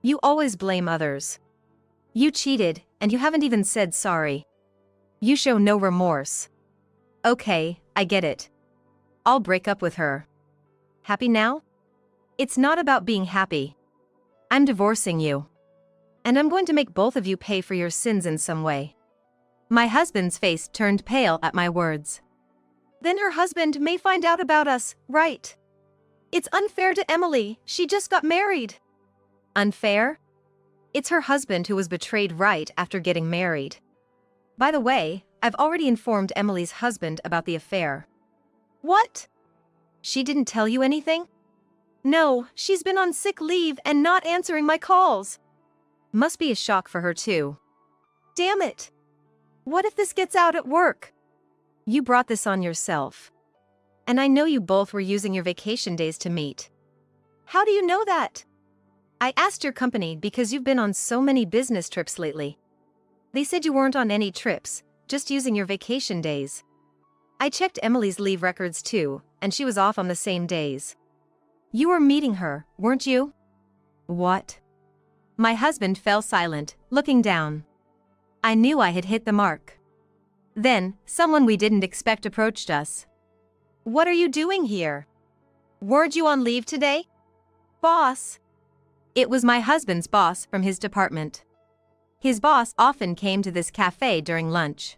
You always blame others. You cheated, and you haven't even said sorry. You show no remorse. Okay, I get it. I'll break up with her. Happy now? It's not about being happy. I'm divorcing you. And I'm going to make both of you pay for your sins in some way. My husband's face turned pale at my words. Then her husband may find out about us, right? It's unfair to Emily, she just got married. Unfair? It's her husband who was betrayed right after getting married. By the way, I've already informed Emily's husband about the affair. What? She didn't tell you anything? No, she's been on sick leave and not answering my calls. Must be a shock for her too. Damn it. What if this gets out at work? You brought this on yourself. And I know you both were using your vacation days to meet. How do you know that? I asked your company because you've been on so many business trips lately. They said you weren't on any trips, just using your vacation days. I checked Emily's leave records too, and she was off on the same days. You were meeting her, weren't you? What? My husband fell silent, looking down. I knew I had hit the mark. Then, someone we didn't expect approached us. What are you doing here? Weren't you on leave today? Boss. It was my husband's boss from his department. His boss often came to this cafe during lunch.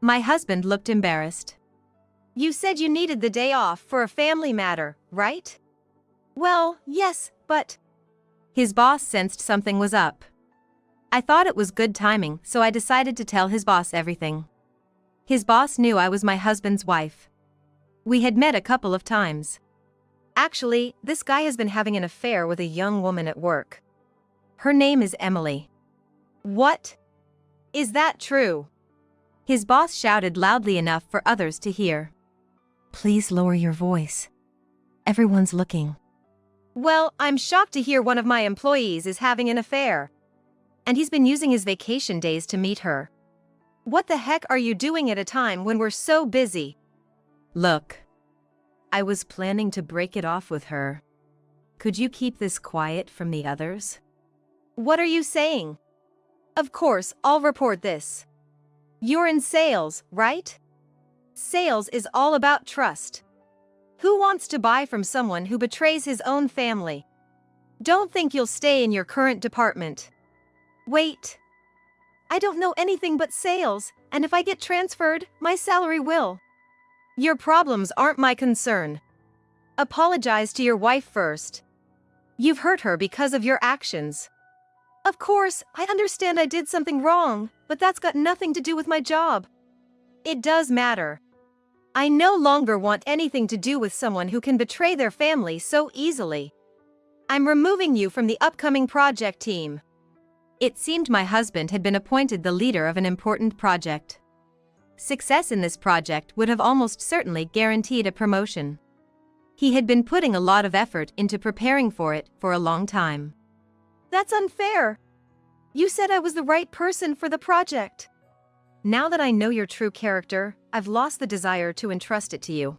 My husband looked embarrassed. You said you needed the day off for a family matter, right? Well, yes, but... His boss sensed something was up. I thought it was good timing, so I decided to tell his boss everything. His boss knew I was my husband's wife. We had met a couple of times. Actually, this guy has been having an affair with a young woman at work. Her name is Emily. What? Is that true? His boss shouted loudly enough for others to hear. Please lower your voice. Everyone's looking. Well, I'm shocked to hear one of my employees is having an affair. And he's been using his vacation days to meet her. What the heck are you doing at a time when we're so busy? Look. I was planning to break it off with her. Could you keep this quiet from the others? What are you saying? Of course, I'll report this. You're in sales, right? Sales is all about trust. Who wants to buy from someone who betrays his own family? Don't think you'll stay in your current department. Wait. I don't know anything but sales, and if I get transferred, my salary will. Your problems aren't my concern. Apologize to your wife first. You've hurt her because of your actions. Of course, I understand I did something wrong, but that's got nothing to do with my job. It does matter. I no longer want anything to do with someone who can betray their family so easily. I'm removing you from the upcoming project team. It seemed my husband had been appointed the leader of an important project. Success in this project would have almost certainly guaranteed a promotion. He had been putting a lot of effort into preparing for it for a long time. That's unfair. You said I was the right person for the project. Now that I know your true character, I've lost the desire to entrust it to you.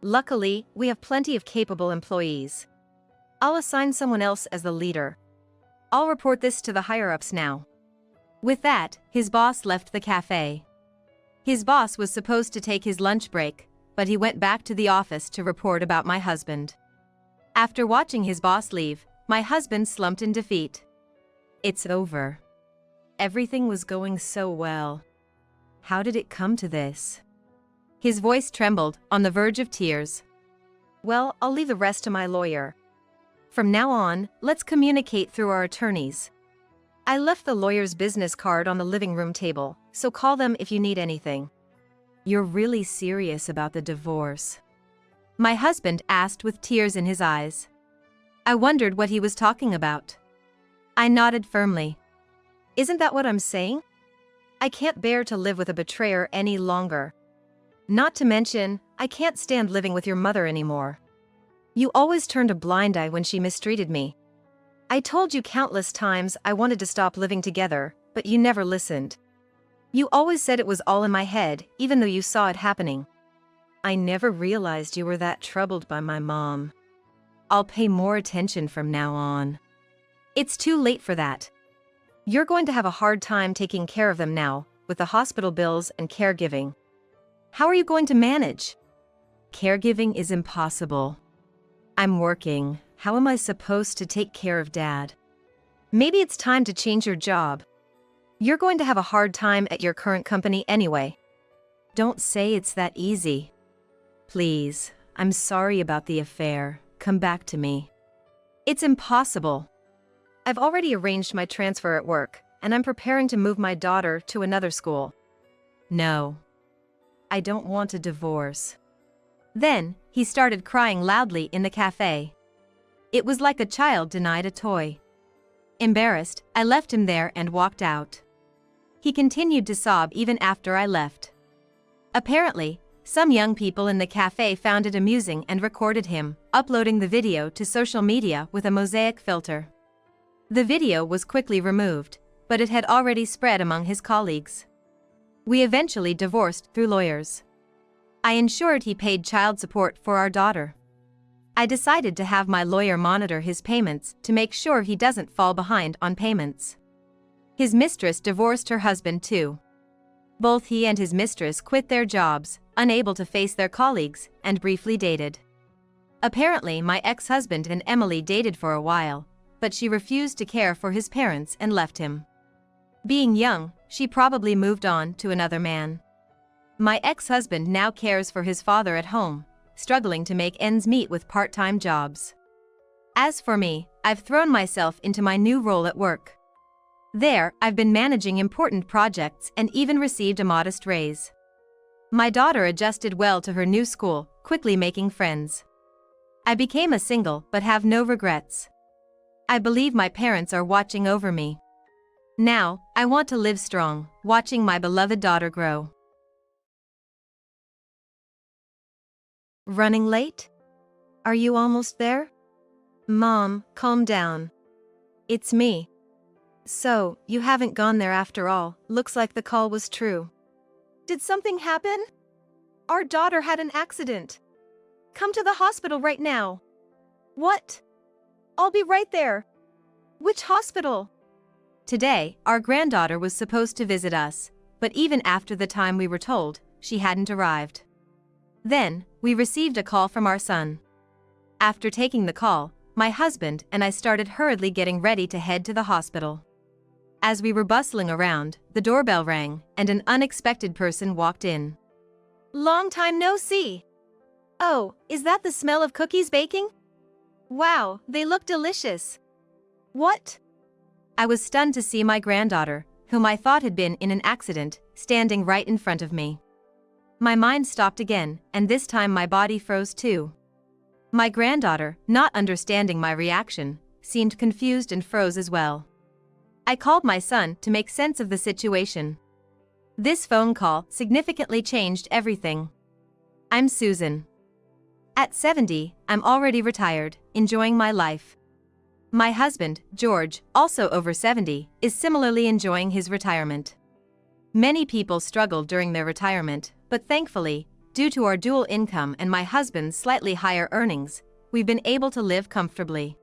Luckily, we have plenty of capable employees. I'll assign someone else as the leader. I'll report this to the higher-ups now. With that, his boss left the cafe. His boss was supposed to take his lunch break, but he went back to the office to report about my husband. After watching his boss leave, my husband slumped in defeat. It's over. Everything was going so well. How did it come to this? His voice trembled, on the verge of tears. Well, I'll leave the rest to my lawyer. From now on, let's communicate through our attorneys. I left the lawyer's business card on the living room table, so call them if you need anything. You're really serious about the divorce? My husband asked with tears in his eyes. I wondered what he was talking about. I nodded firmly. Isn't that what I'm saying? I can't bear to live with a betrayer any longer. Not to mention, I can't stand living with your mother anymore. You always turned a blind eye when she mistreated me. I told you countless times I wanted to stop living together, but you never listened. You always said it was all in my head, even though you saw it happening. I never realized you were that troubled by my mom. I'll pay more attention from now on. It's too late for that. You're going to have a hard time taking care of them now, with the hospital bills and caregiving. How are you going to manage? Caregiving is impossible. I'm working. How am I supposed to take care of Dad? Maybe it's time to change your job. You're going to have a hard time at your current company anyway. Don't say it's that easy. Please, I'm sorry about the affair. Come back to me. It's impossible. I've already arranged my transfer at work, and I'm preparing to move my daughter to another school. No. I don't want a divorce. Then, he started crying loudly in the cafe. It was like a child denied a toy. Embarrassed, I left him there and walked out. He continued to sob even after I left. Apparently, some young people in the cafe found it amusing and recorded him, uploading the video to social media with a mosaic filter. The video was quickly removed, but it had already spread among his colleagues. We eventually divorced through lawyers. I ensured he paid child support for our daughter. I decided to have my lawyer monitor his payments to make sure he doesn't fall behind on payments. His mistress divorced her husband too. Both he and his mistress quit their jobs, unable to face their colleagues, and briefly dated. Apparently, my ex-husband and Emily dated for a while, but she refused to care for his parents and left him. Being young, she probably moved on to another man. My ex-husband now cares for his father at home, struggling to make ends meet with part-time jobs. As for me, I've thrown myself into my new role at work. There, I've been managing important projects and even received a modest raise. My daughter adjusted well to her new school, quickly making friends. I became a single but have no regrets. I believe my parents are watching over me. Now, I want to live strong, watching my beloved daughter grow. Running late? Are you almost there? Mom, calm down. It's me. So, you haven't gone there after all. Looks like the call was true. Did something happen? Our daughter had an accident. Come to the hospital right now. What? I'll be right there. Which hospital? Today, our granddaughter was supposed to visit us, but even after the time we were told, she hadn't arrived. Then, we received a call from our son. After taking the call, my husband and I started hurriedly getting ready to head to the hospital. As we were bustling around, the doorbell rang, and an unexpected person walked in. Long time no see. Oh, is that the smell of cookies baking? Wow, they look delicious. What? I was stunned to see my granddaughter, whom I thought had been in an accident, standing right in front of me. My mind stopped again, and this time my body froze too. My granddaughter, not understanding my reaction, seemed confused and froze as well. I called my son to make sense of the situation. This phone call significantly changed everything. I'm Susan. At 70, I'm already retired, enjoying my life. My husband, George, also over 70, is similarly enjoying his retirement. Many people struggled during their retirement, but thankfully, due to our dual income and my husband's slightly higher earnings, we've been able to live comfortably.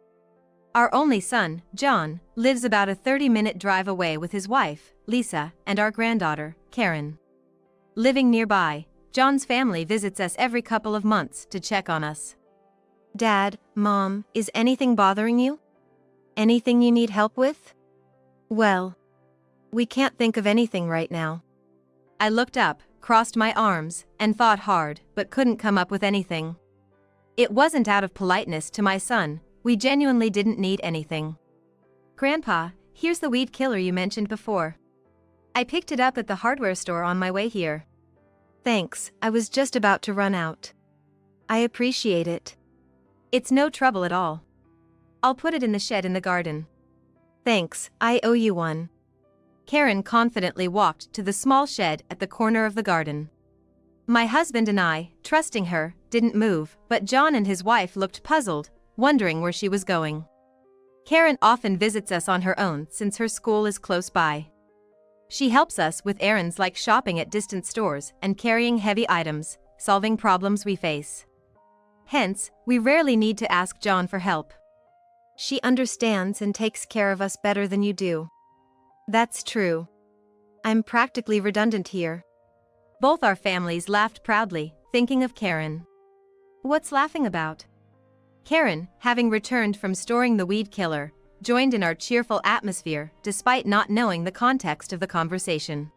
Our only son, John, lives about a 30-minute drive away with his wife, Lisa, and our granddaughter, Karen. Living nearby, John's family visits us every couple of months to check on us. Dad, Mom, is anything bothering you? Anything you need help with? Well, we can't think of anything right now. I looked up, crossed my arms, and thought hard, but couldn't come up with anything. It wasn't out of politeness to my son, we genuinely didn't need anything. Grandpa, here's the weed killer you mentioned before. I picked it up at the hardware store on my way here. Thanks, I was just about to run out. I appreciate it. It's no trouble at all. I'll put it in the shed in the garden. Thanks, I owe you one. Karen confidently walked to the small shed at the corner of the garden. My husband and I, trusting her, didn't move, but John and his wife looked puzzled, wondering where she was going. Karen often visits us on her own since her school is close by. She helps us with errands like shopping at distant stores and carrying heavy items, solving problems we face. Hence, we rarely need to ask John for help. She understands and takes care of us better than you do. That's true. I'm practically redundant here. Both our families laughed proudly, thinking of Karen. What's laughing about? Karen, having returned from storing the weed killer, joined in our cheerful atmosphere despite not knowing the context of the conversation.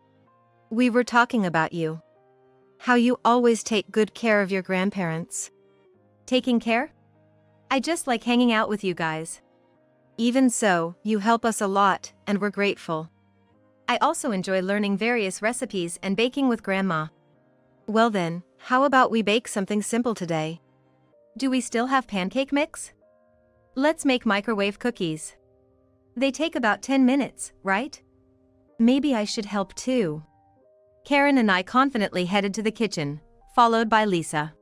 We were talking about you. How you always take good care of your grandparents. Taking care? I just like hanging out with you guys. Even so, you help us a lot, and we're grateful. I also enjoy learning various recipes and baking with Grandma. Well then, how about we bake something simple today? Do we still have pancake mix? Let's make microwave cookies. They take about 10 minutes, right? Maybe I should help too. Karen and I confidently headed to the kitchen, followed by Lisa.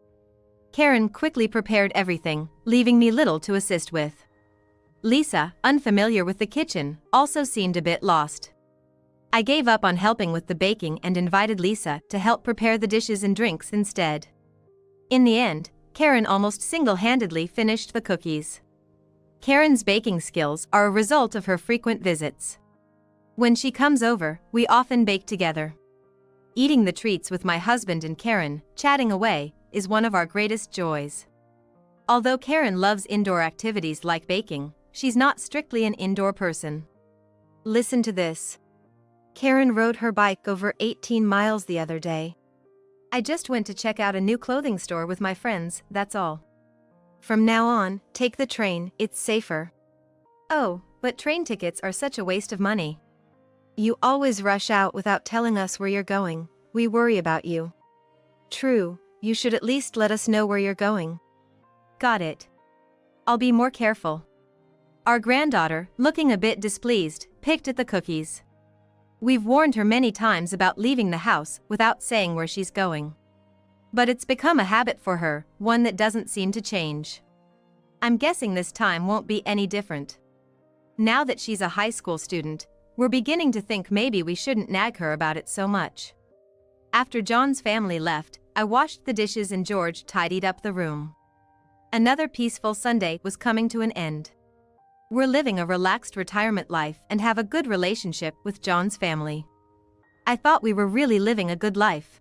Karen quickly prepared everything, leaving me little to assist with. Lisa, unfamiliar with the kitchen, also seemed a bit lost. I gave up on helping with the baking and invited Lisa to help prepare the dishes and drinks instead. In the end, Karen almost single-handedly finished the cookies. Karen's baking skills are a result of her frequent visits. When she comes over, we often bake together. Eating the treats with my husband and Karen, chatting away, is one of our greatest joys. Although Karen loves indoor activities like baking, she's not strictly an indoor person. Listen to this. Karen rode her bike over 18 miles the other day. I just went to check out a new clothing store with my friends, that's all. From now on, take the train, it's safer. Oh, but train tickets are such a waste of money. You always rush out without telling us where you're going, we worry about you. True, you should at least let us know where you're going. Got it. I'll be more careful. Our granddaughter, looking a bit displeased, picked at the cookies. We've warned her many times about leaving the house without saying where she's going. But it's become a habit for her, one that doesn't seem to change. I'm guessing this time won't be any different. Now that she's a high school student, we're beginning to think maybe we shouldn't nag her about it so much. After John's family left, I washed the dishes and George tidied up the room. Another peaceful Sunday was coming to an end. We're living a relaxed retirement life and have a good relationship with John's family. I thought we were really living a good life.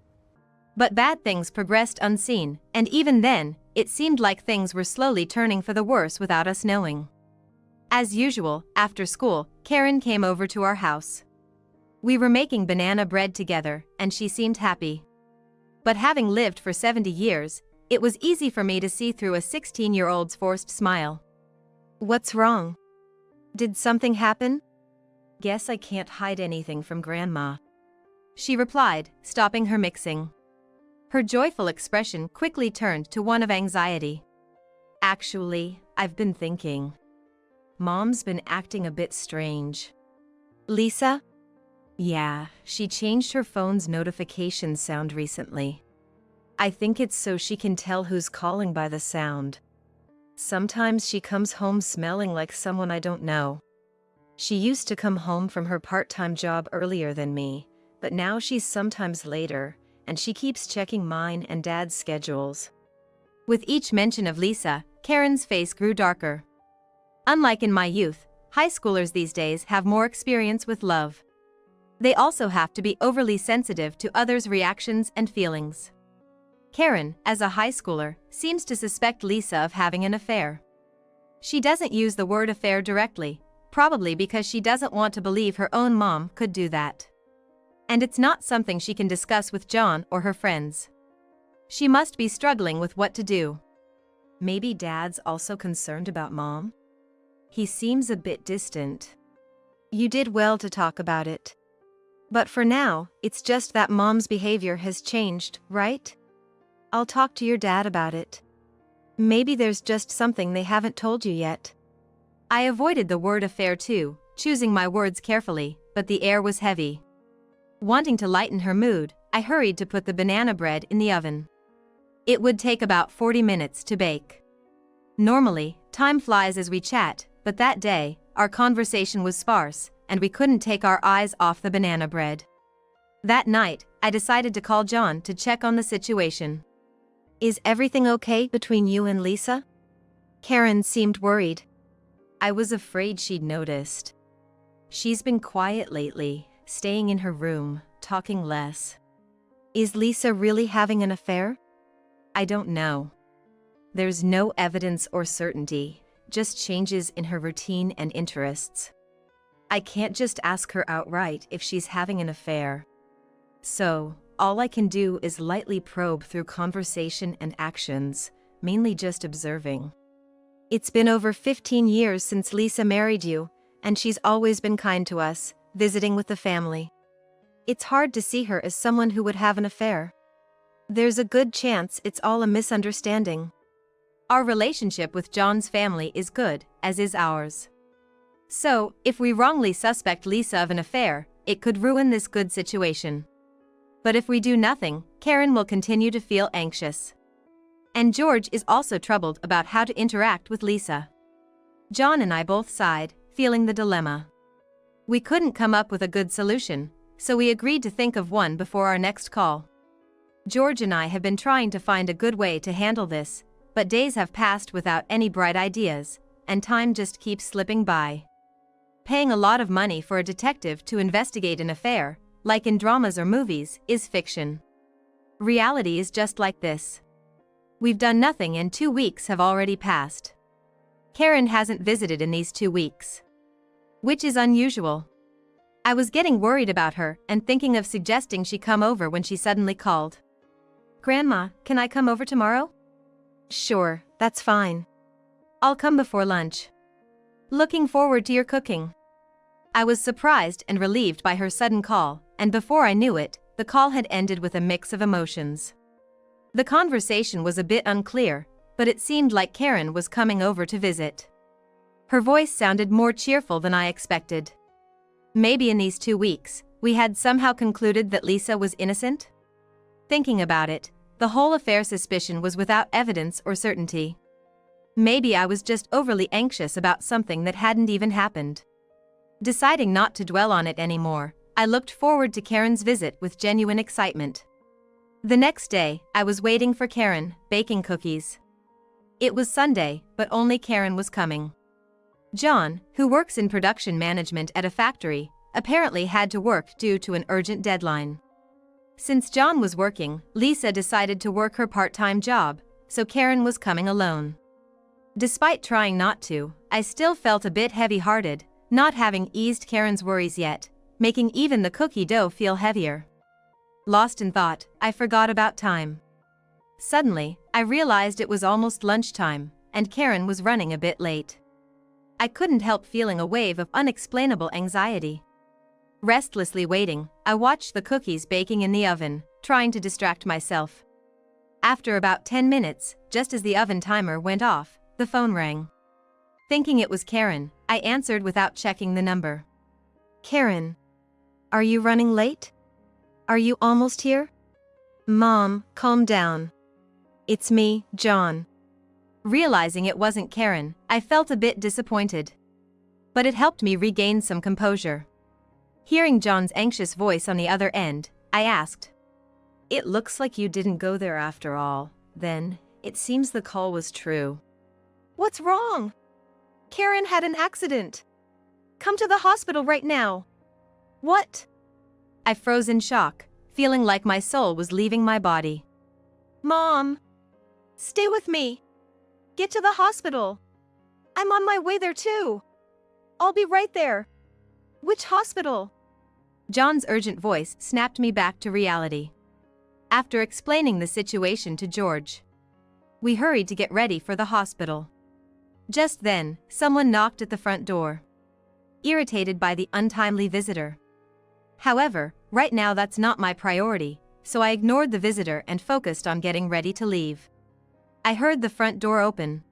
But bad things progressed unseen, and even then, it seemed like things were slowly turning for the worse without us knowing. As usual, after school, Karen came over to our house. We were making banana bread together, and she seemed happy. But having lived for 70 years, it was easy for me to see through a 16-year-old's forced smile. "What's wrong? Did something happen?" "Guess I can't hide anything from Grandma," she replied, stopping her mixing. Her joyful expression quickly turned to one of anxiety. "Actually, I've been thinking. Mom's been acting a bit strange." "Lisa?" "Yeah, she changed her phone's notification sound recently. I think it's so she can tell who's calling by the sound. Sometimes she comes home smelling like someone I don't know. She used to come home from her part-time job earlier than me, but now she's sometimes later, and she keeps checking mine and Dad's schedules." With each mention of Lisa, Karen's face grew darker. Unlike in my youth, high schoolers these days have more experience with love. They also have to be overly sensitive to others' reactions and feelings. Karen, as a high schooler, seems to suspect Lisa of having an affair. She doesn't use the word affair directly, probably because she doesn't want to believe her own mom could do that. And it's not something she can discuss with John or her friends. She must be struggling with what to do. Maybe Dad's also concerned about Mom? He seems a bit distant. You did well to talk about it. But for now, it's just that Mom's behavior has changed, right? I'll talk to your dad about it. Maybe there's just something they haven't told you yet. I avoided the word affair too, choosing my words carefully, but the air was heavy. Wanting to lighten her mood, I hurried to put the banana bread in the oven. It would take about 40 minutes to bake. Normally, time flies as we chat, but that day, our conversation was sparse, and we couldn't take our eyes off the banana bread. That night, I decided to call John to check on the situation. "Is everything okay between you and Lisa?" Karen seemed worried. I was afraid she'd noticed. She's been quiet lately, staying in her room, talking less. "Is Lisa really having an affair?" "I don't know. There's no evidence or certainty, just changes in her routine and interests. I can't just ask her outright if she's having an affair. So, all I can do is lightly probe through conversation and actions, mainly just observing. It's been over 15 years since Lisa married you, and she's always been kind to us, visiting with the family. It's hard to see her as someone who would have an affair. There's a good chance it's all a misunderstanding. Our relationship with John's family is good, as is ours. So, if we wrongly suspect Lisa of an affair, it could ruin this good situation. But if we do nothing, Karen will continue to feel anxious. And George is also troubled about how to interact with Lisa. John and I both sighed, feeling the dilemma. We couldn't come up with a good solution, so we agreed to think of one before our next call. George and I have been trying to find a good way to handle this, but days have passed without any bright ideas, and time just keeps slipping by. Paying a lot of money for a detective to investigate an affair, like in dramas or movies, is fiction. Reality is just like this. We've done nothing and 2 weeks have already passed. Karen hasn't visited in these 2 weeks. Which is unusual. I was getting worried about her and thinking of suggesting she come over when she suddenly called. "Grandma, can I come over tomorrow?" "Sure, that's fine. I'll come before lunch." "Looking forward to your cooking." I was surprised and relieved by her sudden call, and before I knew it, the call had ended with a mix of emotions. The conversation was a bit unclear, but it seemed like Karen was coming over to visit. Her voice sounded more cheerful than I expected. Maybe in these 2 weeks, We had somehow concluded that Lisa was innocent? Thinking about it, the whole affair's suspicion was without evidence or certainty. Maybe I was just overly anxious about something that hadn't even happened. Deciding not to dwell on it anymore, I looked forward to Karen's visit with genuine excitement. The next day, I was waiting for Karen, baking cookies. It was Sunday, but only Karen was coming. John, who works in production management at a factory, apparently had to work due to an urgent deadline. Since John was working, Lisa decided to work her part-time job, so Karen was coming alone. Despite trying not to, I still felt a bit heavy-hearted, not having eased Karen's worries yet, making even the cookie dough feel heavier. Lost in thought, I forgot about time. Suddenly, I realized it was almost lunchtime, and Karen was running a bit late. I couldn't help feeling a wave of unexplainable anxiety. Restlessly waiting, I watched the cookies baking in the oven, trying to distract myself. After about 10 minutes, just as the oven timer went off, the phone rang. Thinking it was Karen, I answered without checking the number. Karen, are you running late? Are you almost here? Mom, calm down. It's me, John. Realizing it wasn't Karen, I felt a bit disappointed. But it helped me regain some composure. Hearing John's anxious voice on the other end, I asked, "It looks like you didn't go there after all. Then, it seems the call was true." What's wrong? Karen had an accident. Come to the hospital right now. What? I froze in shock, feeling like my soul was leaving my body. Mom, stay with me. Get to the hospital. I'm on my way there too. I'll be right there. Which hospital? John's urgent voice snapped me back to reality. After explaining the situation to George, we hurried to get ready for the hospital. Just then, someone knocked at the front door, irritated by the untimely visitor. However, right now that's not my priority, so I ignored the visitor and focused on getting ready to leave. I heard the front door open.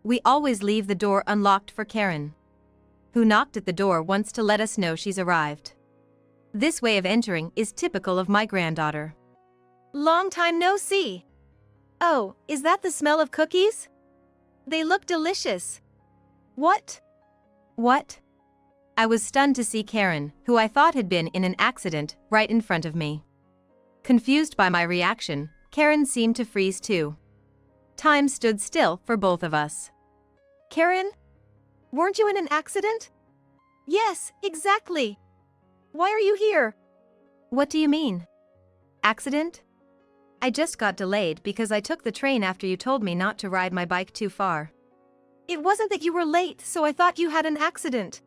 We always leave the door unlocked for Karen, who knocked at the door once to let us know she's arrived. This way of entering is typical of my granddaughter. Long time no see. Oh, is that the smell of cookies? They look delicious. What? What? I was stunned to see Karen, who I thought had been in an accident, right in front of me. Confused by my reaction, Karen seemed to freeze too. Time stood still for both of us. Karen? Weren't you in an accident? Yes, exactly. Why are you here? What do you mean? Accident? I just got delayed because I took the train after you told me not to ride my bike too far. It wasn't that you were late, so I thought you had an accident.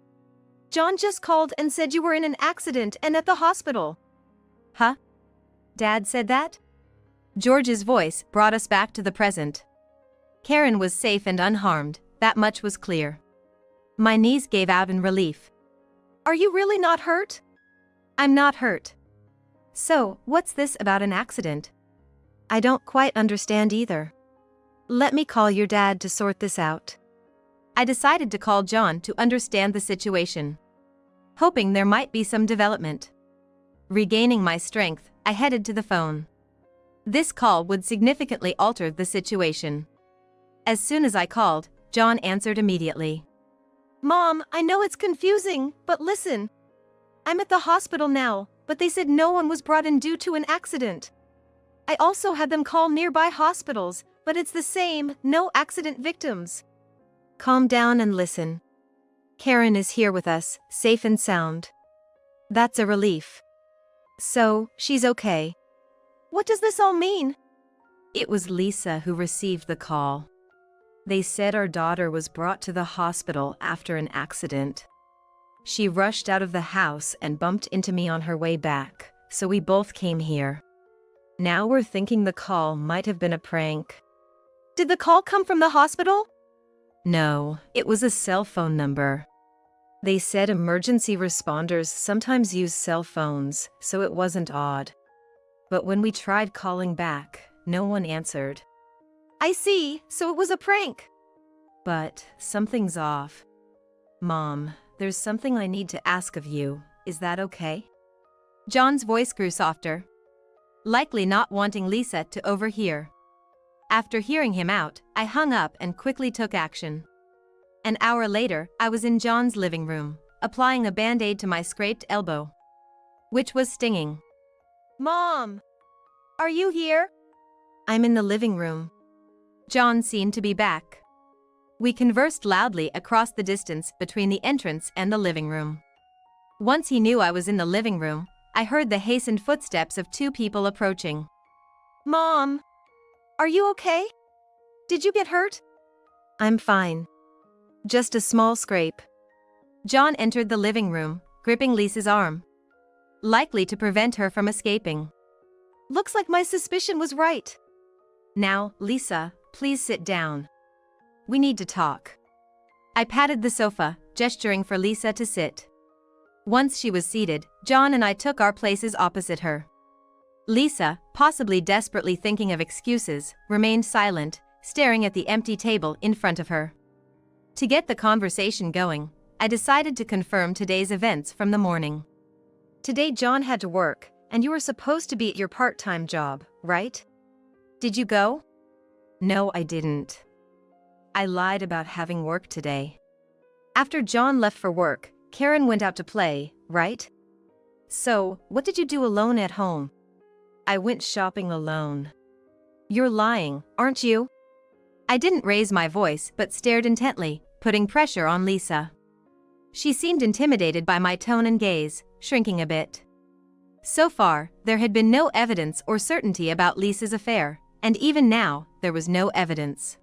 John just called and said you were in an accident and at the hospital. Huh? Dad said that? George's voice brought us back to the present. Karen was safe and unharmed, that much was clear. My knees gave out in relief. Are you really not hurt? I'm not hurt. So, what's this about an accident? I don't quite understand either. Let me call your dad to sort this out. I decided to call John to understand the situation, hoping there might be some development. Regaining my strength, I headed to the phone. This call would significantly alter the situation. As soon as I called, John answered immediately. Mom, I know it's confusing, but listen. I'm at the hospital now, but they said no one was brought in due to an accident. I also had them call nearby hospitals, but it's the same, no accident victims. Calm down and listen. Karen is here with us, safe and sound. That's a relief. So, she's okay. What does this all mean? It was Lisa who received the call. They said our daughter was brought to the hospital after an accident. She rushed out of the house and bumped into me on her way back, so we both came here. Now we're thinking the call might have been a prank. Did the call come from the hospital? No, it was a cell phone number. They said emergency responders sometimes use cell phones, so it wasn't odd. But when we tried calling back, no one answered. I see, so it was a prank. But something's off. Mom, there's something I need to ask of you. Is that okay? John's voice grew softer, likely not wanting Lisa to overhear. After hearing him out, I hung up and quickly took action. An hour later, I was in John's living room, applying a band-aid to my scraped elbow, which was stinging. "Mom! Are you here?" "I'm in the living room." John seemed to be back. We conversed loudly across the distance between the entrance and the living room. Once he knew I was in the living room, I heard the hastened footsteps of two people approaching. "Mom! Are you okay? Did you get hurt?" "I'm fine. Just a small scrape." John entered the living room, gripping Lisa's arm, likely to prevent her from escaping. "Looks like my suspicion was right. Now, Lisa, please sit down. We need to talk." I patted the sofa, gesturing for Lisa to sit. Once she was seated, John and I took our places opposite her. Lisa, possibly desperately thinking of excuses, remained silent, staring at the empty table in front of her. To get the conversation going, I decided to confirm today's events from the morning. "Today John had to work, and you were supposed to be at your part-time job, right? Did you go?" "No, I didn't. I lied about having work today." "After John left for work, Karen went out to play, right? So, what did you do alone at home?" "I went shopping alone." "You're lying, aren't you?" I didn't raise my voice but stared intently, putting pressure on Lisa. She seemed intimidated by my tone and gaze, shrinking a bit. So far, there had been no evidence or certainty about Lisa's affair, and even now, there was no evidence.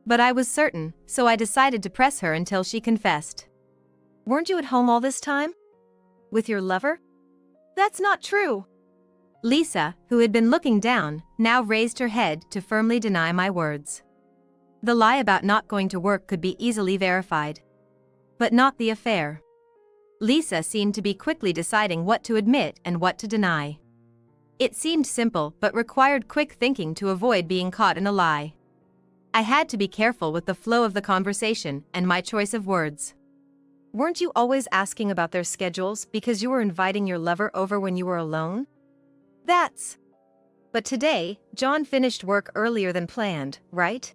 But I was certain, so I decided to press her until she confessed. "Weren't you at home all this time? With your lover?" "That's not true." Lisa, who had been looking down, now raised her head to firmly deny my words. The lie about not going to work could be easily verified, but not the affair. Lisa seemed to be quickly deciding what to admit and what to deny. It seemed simple but required quick thinking to avoid being caught in a lie. I had to be careful with the flow of the conversation and my choice of words. "Weren't you always asking about their schedules because you were inviting your lover over when you were alone?" But today, John finished work earlier than planned, right?"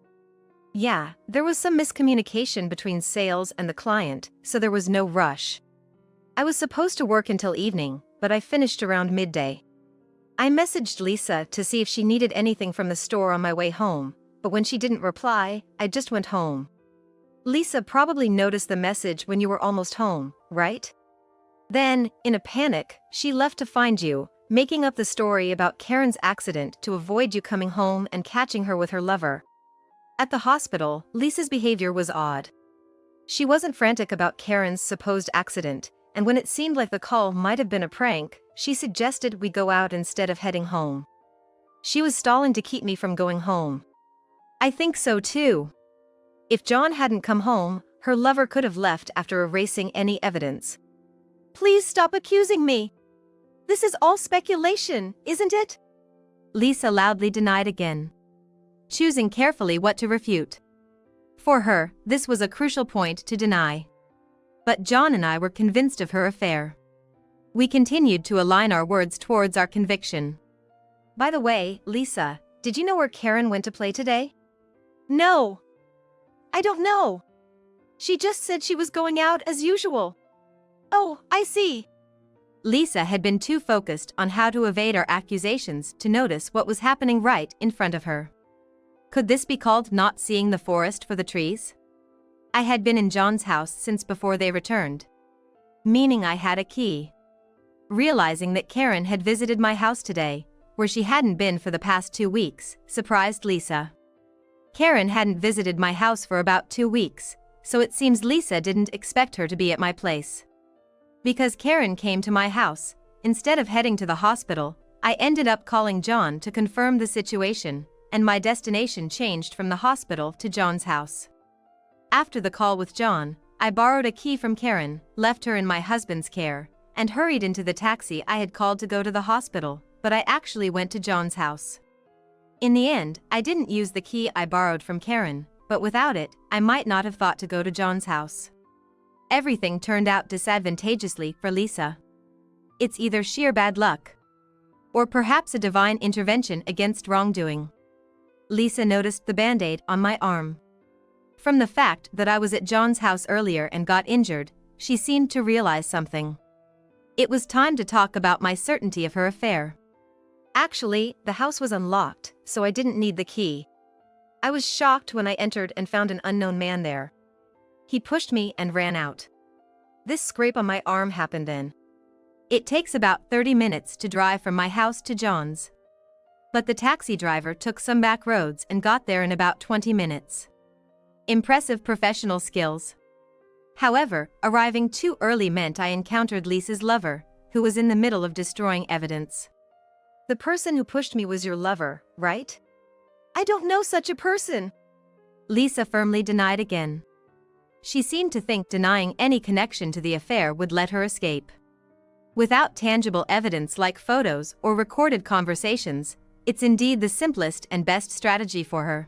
"Yeah, there was some miscommunication between sales and the client, so there was no rush. I was supposed to work until evening, but I finished around midday. I messaged Lisa to see if she needed anything from the store on my way home, but when she didn't reply, I just went home. Lisa probably noticed the message when you were almost home, right? Then, in a panic, she left to find you, making up the story about Karen's accident to avoid you coming home and catching her with her lover. At the hospital, Lisa's behavior was odd. She wasn't frantic about Karen's supposed accident, and when it seemed like the call might have been a prank, she suggested we go out instead of heading home. She was stalling to keep me from going home." "I think so too. If John hadn't come home, her lover could have left after erasing any evidence." "Please stop accusing me. This is all speculation, isn't it?" Lisa loudly denied again, choosing carefully what to refute. For her, this was a crucial point to deny. But John and I were convinced of her affair. We continued to align our words towards our conviction. "By the way, Lisa, did you know where Karen went to play today?" "No. I don't know. She just said she was going out as usual." "Oh, I see." Lisa had been too focused on how to evade our accusations to notice what was happening right in front of her. Could this be called not seeing the forest for the trees? I had been in John's house since before they returned, meaning I had a key. Realizing that Karen had visited my house today, where she hadn't been for the past 2 weeks, surprised Lisa. Karen hadn't visited my house for about 2 weeks, so it seems Lisa didn't expect her to be at my place. Because Karen came to my house, instead of heading to the hospital, I ended up calling John to confirm the situation, and my destination changed from the hospital to John's house. After the call with John, I borrowed a key from Karen, left her in my husband's care, and hurried into the taxi I had called to go to the hospital, but I actually went to John's house. In the end, I didn't use the key I borrowed from Karen, but without it, I might not have thought to go to John's house. Everything turned out disadvantageously for Lisa. It's either sheer bad luck, or perhaps a divine intervention against wrongdoing. Lisa noticed the band-aid on my arm. From the fact that I was at John's house earlier and got injured, she seemed to realize something. It was time to talk about my certainty of her affair. Actually, the house was unlocked, so I didn't need the key. I was shocked when I entered and found an unknown man there. He pushed me and ran out. This scrape on my arm happened then. It takes about 30 minutes to drive from my house to John's. But the taxi driver took some back roads and got there in about 20 minutes. Impressive professional skills. However, arriving too early meant I encountered Lisa's lover, who was in the middle of destroying evidence. The person who pushed me was your lover, right? I don't know such a person. Lisa firmly denied again. She seemed to think denying any connection to the affair would let her escape. Without tangible evidence like photos or recorded conversations, it's indeed the simplest and best strategy for her.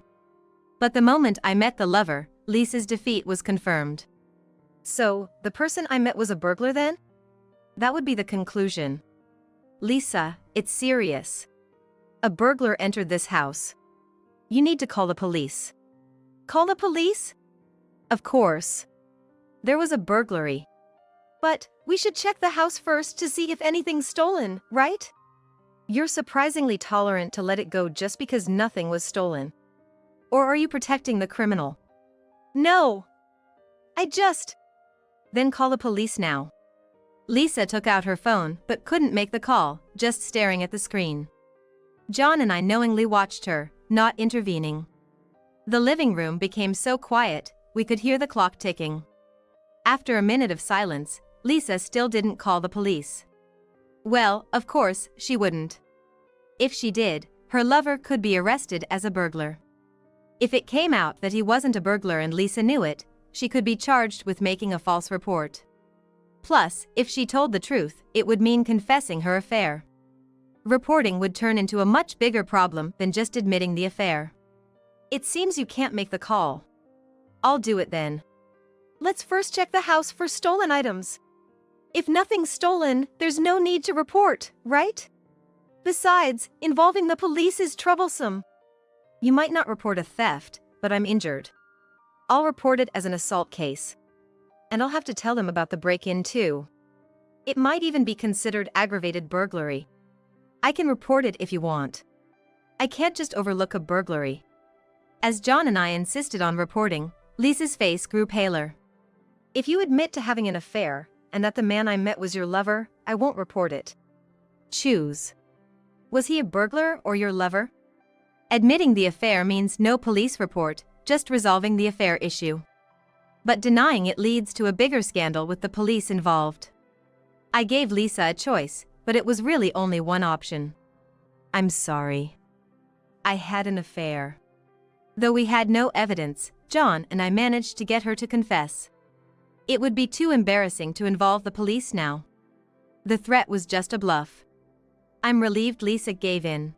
But the moment I met the lover, Lisa's defeat was confirmed. So, the person I met was a burglar then? That would be the conclusion. Lisa, it's serious. A burglar entered this house. You need to call the police. Call the police? Of course. There was a burglary. But, we should check the house first to see if anything's stolen, right? You're surprisingly tolerant to let it go just because nothing was stolen. Or are you protecting the criminal? No. Then call the police now. Lisa took out her phone but couldn't make the call, just staring at the screen. John and I knowingly watched her, not intervening. The living room became so quiet, we could hear the clock ticking. After a minute of silence, Lisa still didn't call the police. Well, of course, she wouldn't. If she did, her lover could be arrested as a burglar. If it came out that he wasn't a burglar and Lisa knew it, she could be charged with making a false report. Plus, if she told the truth, it would mean confessing her affair. Reporting would turn into a much bigger problem than just admitting the affair. It seems you can't make the call. I'll do it then. Let's first check the house for stolen items. If nothing's stolen, there's no need to report, right? Besides, involving the police is troublesome. You might not report a theft, but I'm injured. I'll report it as an assault case. And I'll have to tell them about the break-in too. It might even be considered aggravated burglary. I can report it if you want. I can't just overlook a burglary. As John and I insisted on reporting, Lisa's face grew paler. If you admit to having an affair, and that the man I met was your lover, I won't report it. Choose. Was he a burglar or your lover? Admitting the affair means no police report, just resolving the affair issue. But denying it leads to a bigger scandal with the police involved. I gave Lisa a choice, but it was really only one option. I'm sorry. I had an affair. Though we had no evidence, John and I managed to get her to confess. It would be too embarrassing to involve the police now. The threat was just a bluff. I'm relieved Lisa gave in.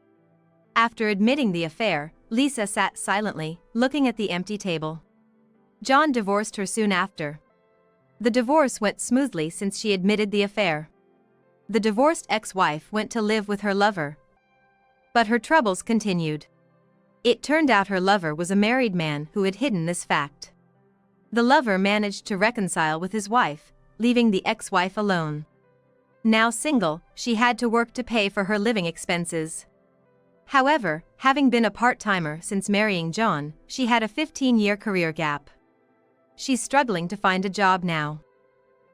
After admitting the affair, Lisa sat silently, looking at the empty table. John divorced her soon after. The divorce went smoothly since she admitted the affair. The divorced ex-wife went to live with her lover. But her troubles continued. It turned out her lover was a married man who had hidden this fact. The lover managed to reconcile with his wife, leaving the ex-wife alone. Now single, she had to work to pay for her living expenses. However, having been a part-timer since marrying John, she had a 15-year career gap. She's struggling to find a job now.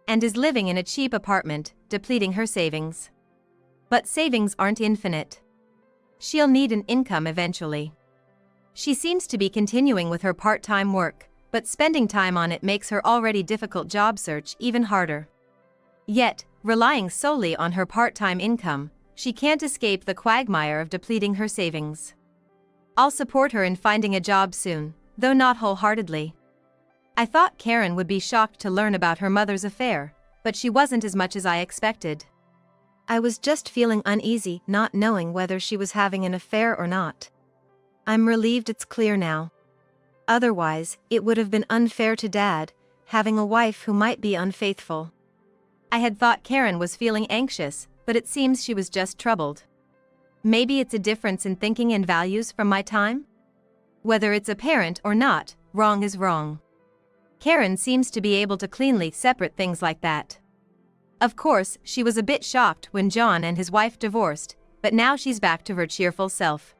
And is living in a cheap apartment, depleting her savings. But savings aren't infinite. She'll need an income eventually. She seems to be continuing with her part-time work, but spending time on it makes her already difficult job search even harder. Yet, relying solely on her part-time income, she can't escape the quagmire of depleting her savings. I'll support her in finding a job soon, though not wholeheartedly. I thought Karen would be shocked to learn about her mother's affair, but she wasn't as much as I expected. I was just feeling uneasy, not knowing whether she was having an affair or not. I'm relieved it's clear now. Otherwise, it would have been unfair to Dad, having a wife who might be unfaithful. I had thought Karen was feeling anxious, but it seems she was just troubled. Maybe it's a difference in thinking and values from my time? Whether it's apparent or not, wrong is wrong. Karen seems to be able to cleanly separate things like that. Of course, she was a bit shocked when John and his wife divorced, but now she's back to her cheerful self.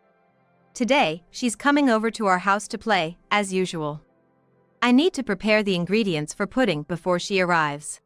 Today, she's coming over to our house to play, as usual. I need to prepare the ingredients for pudding before she arrives.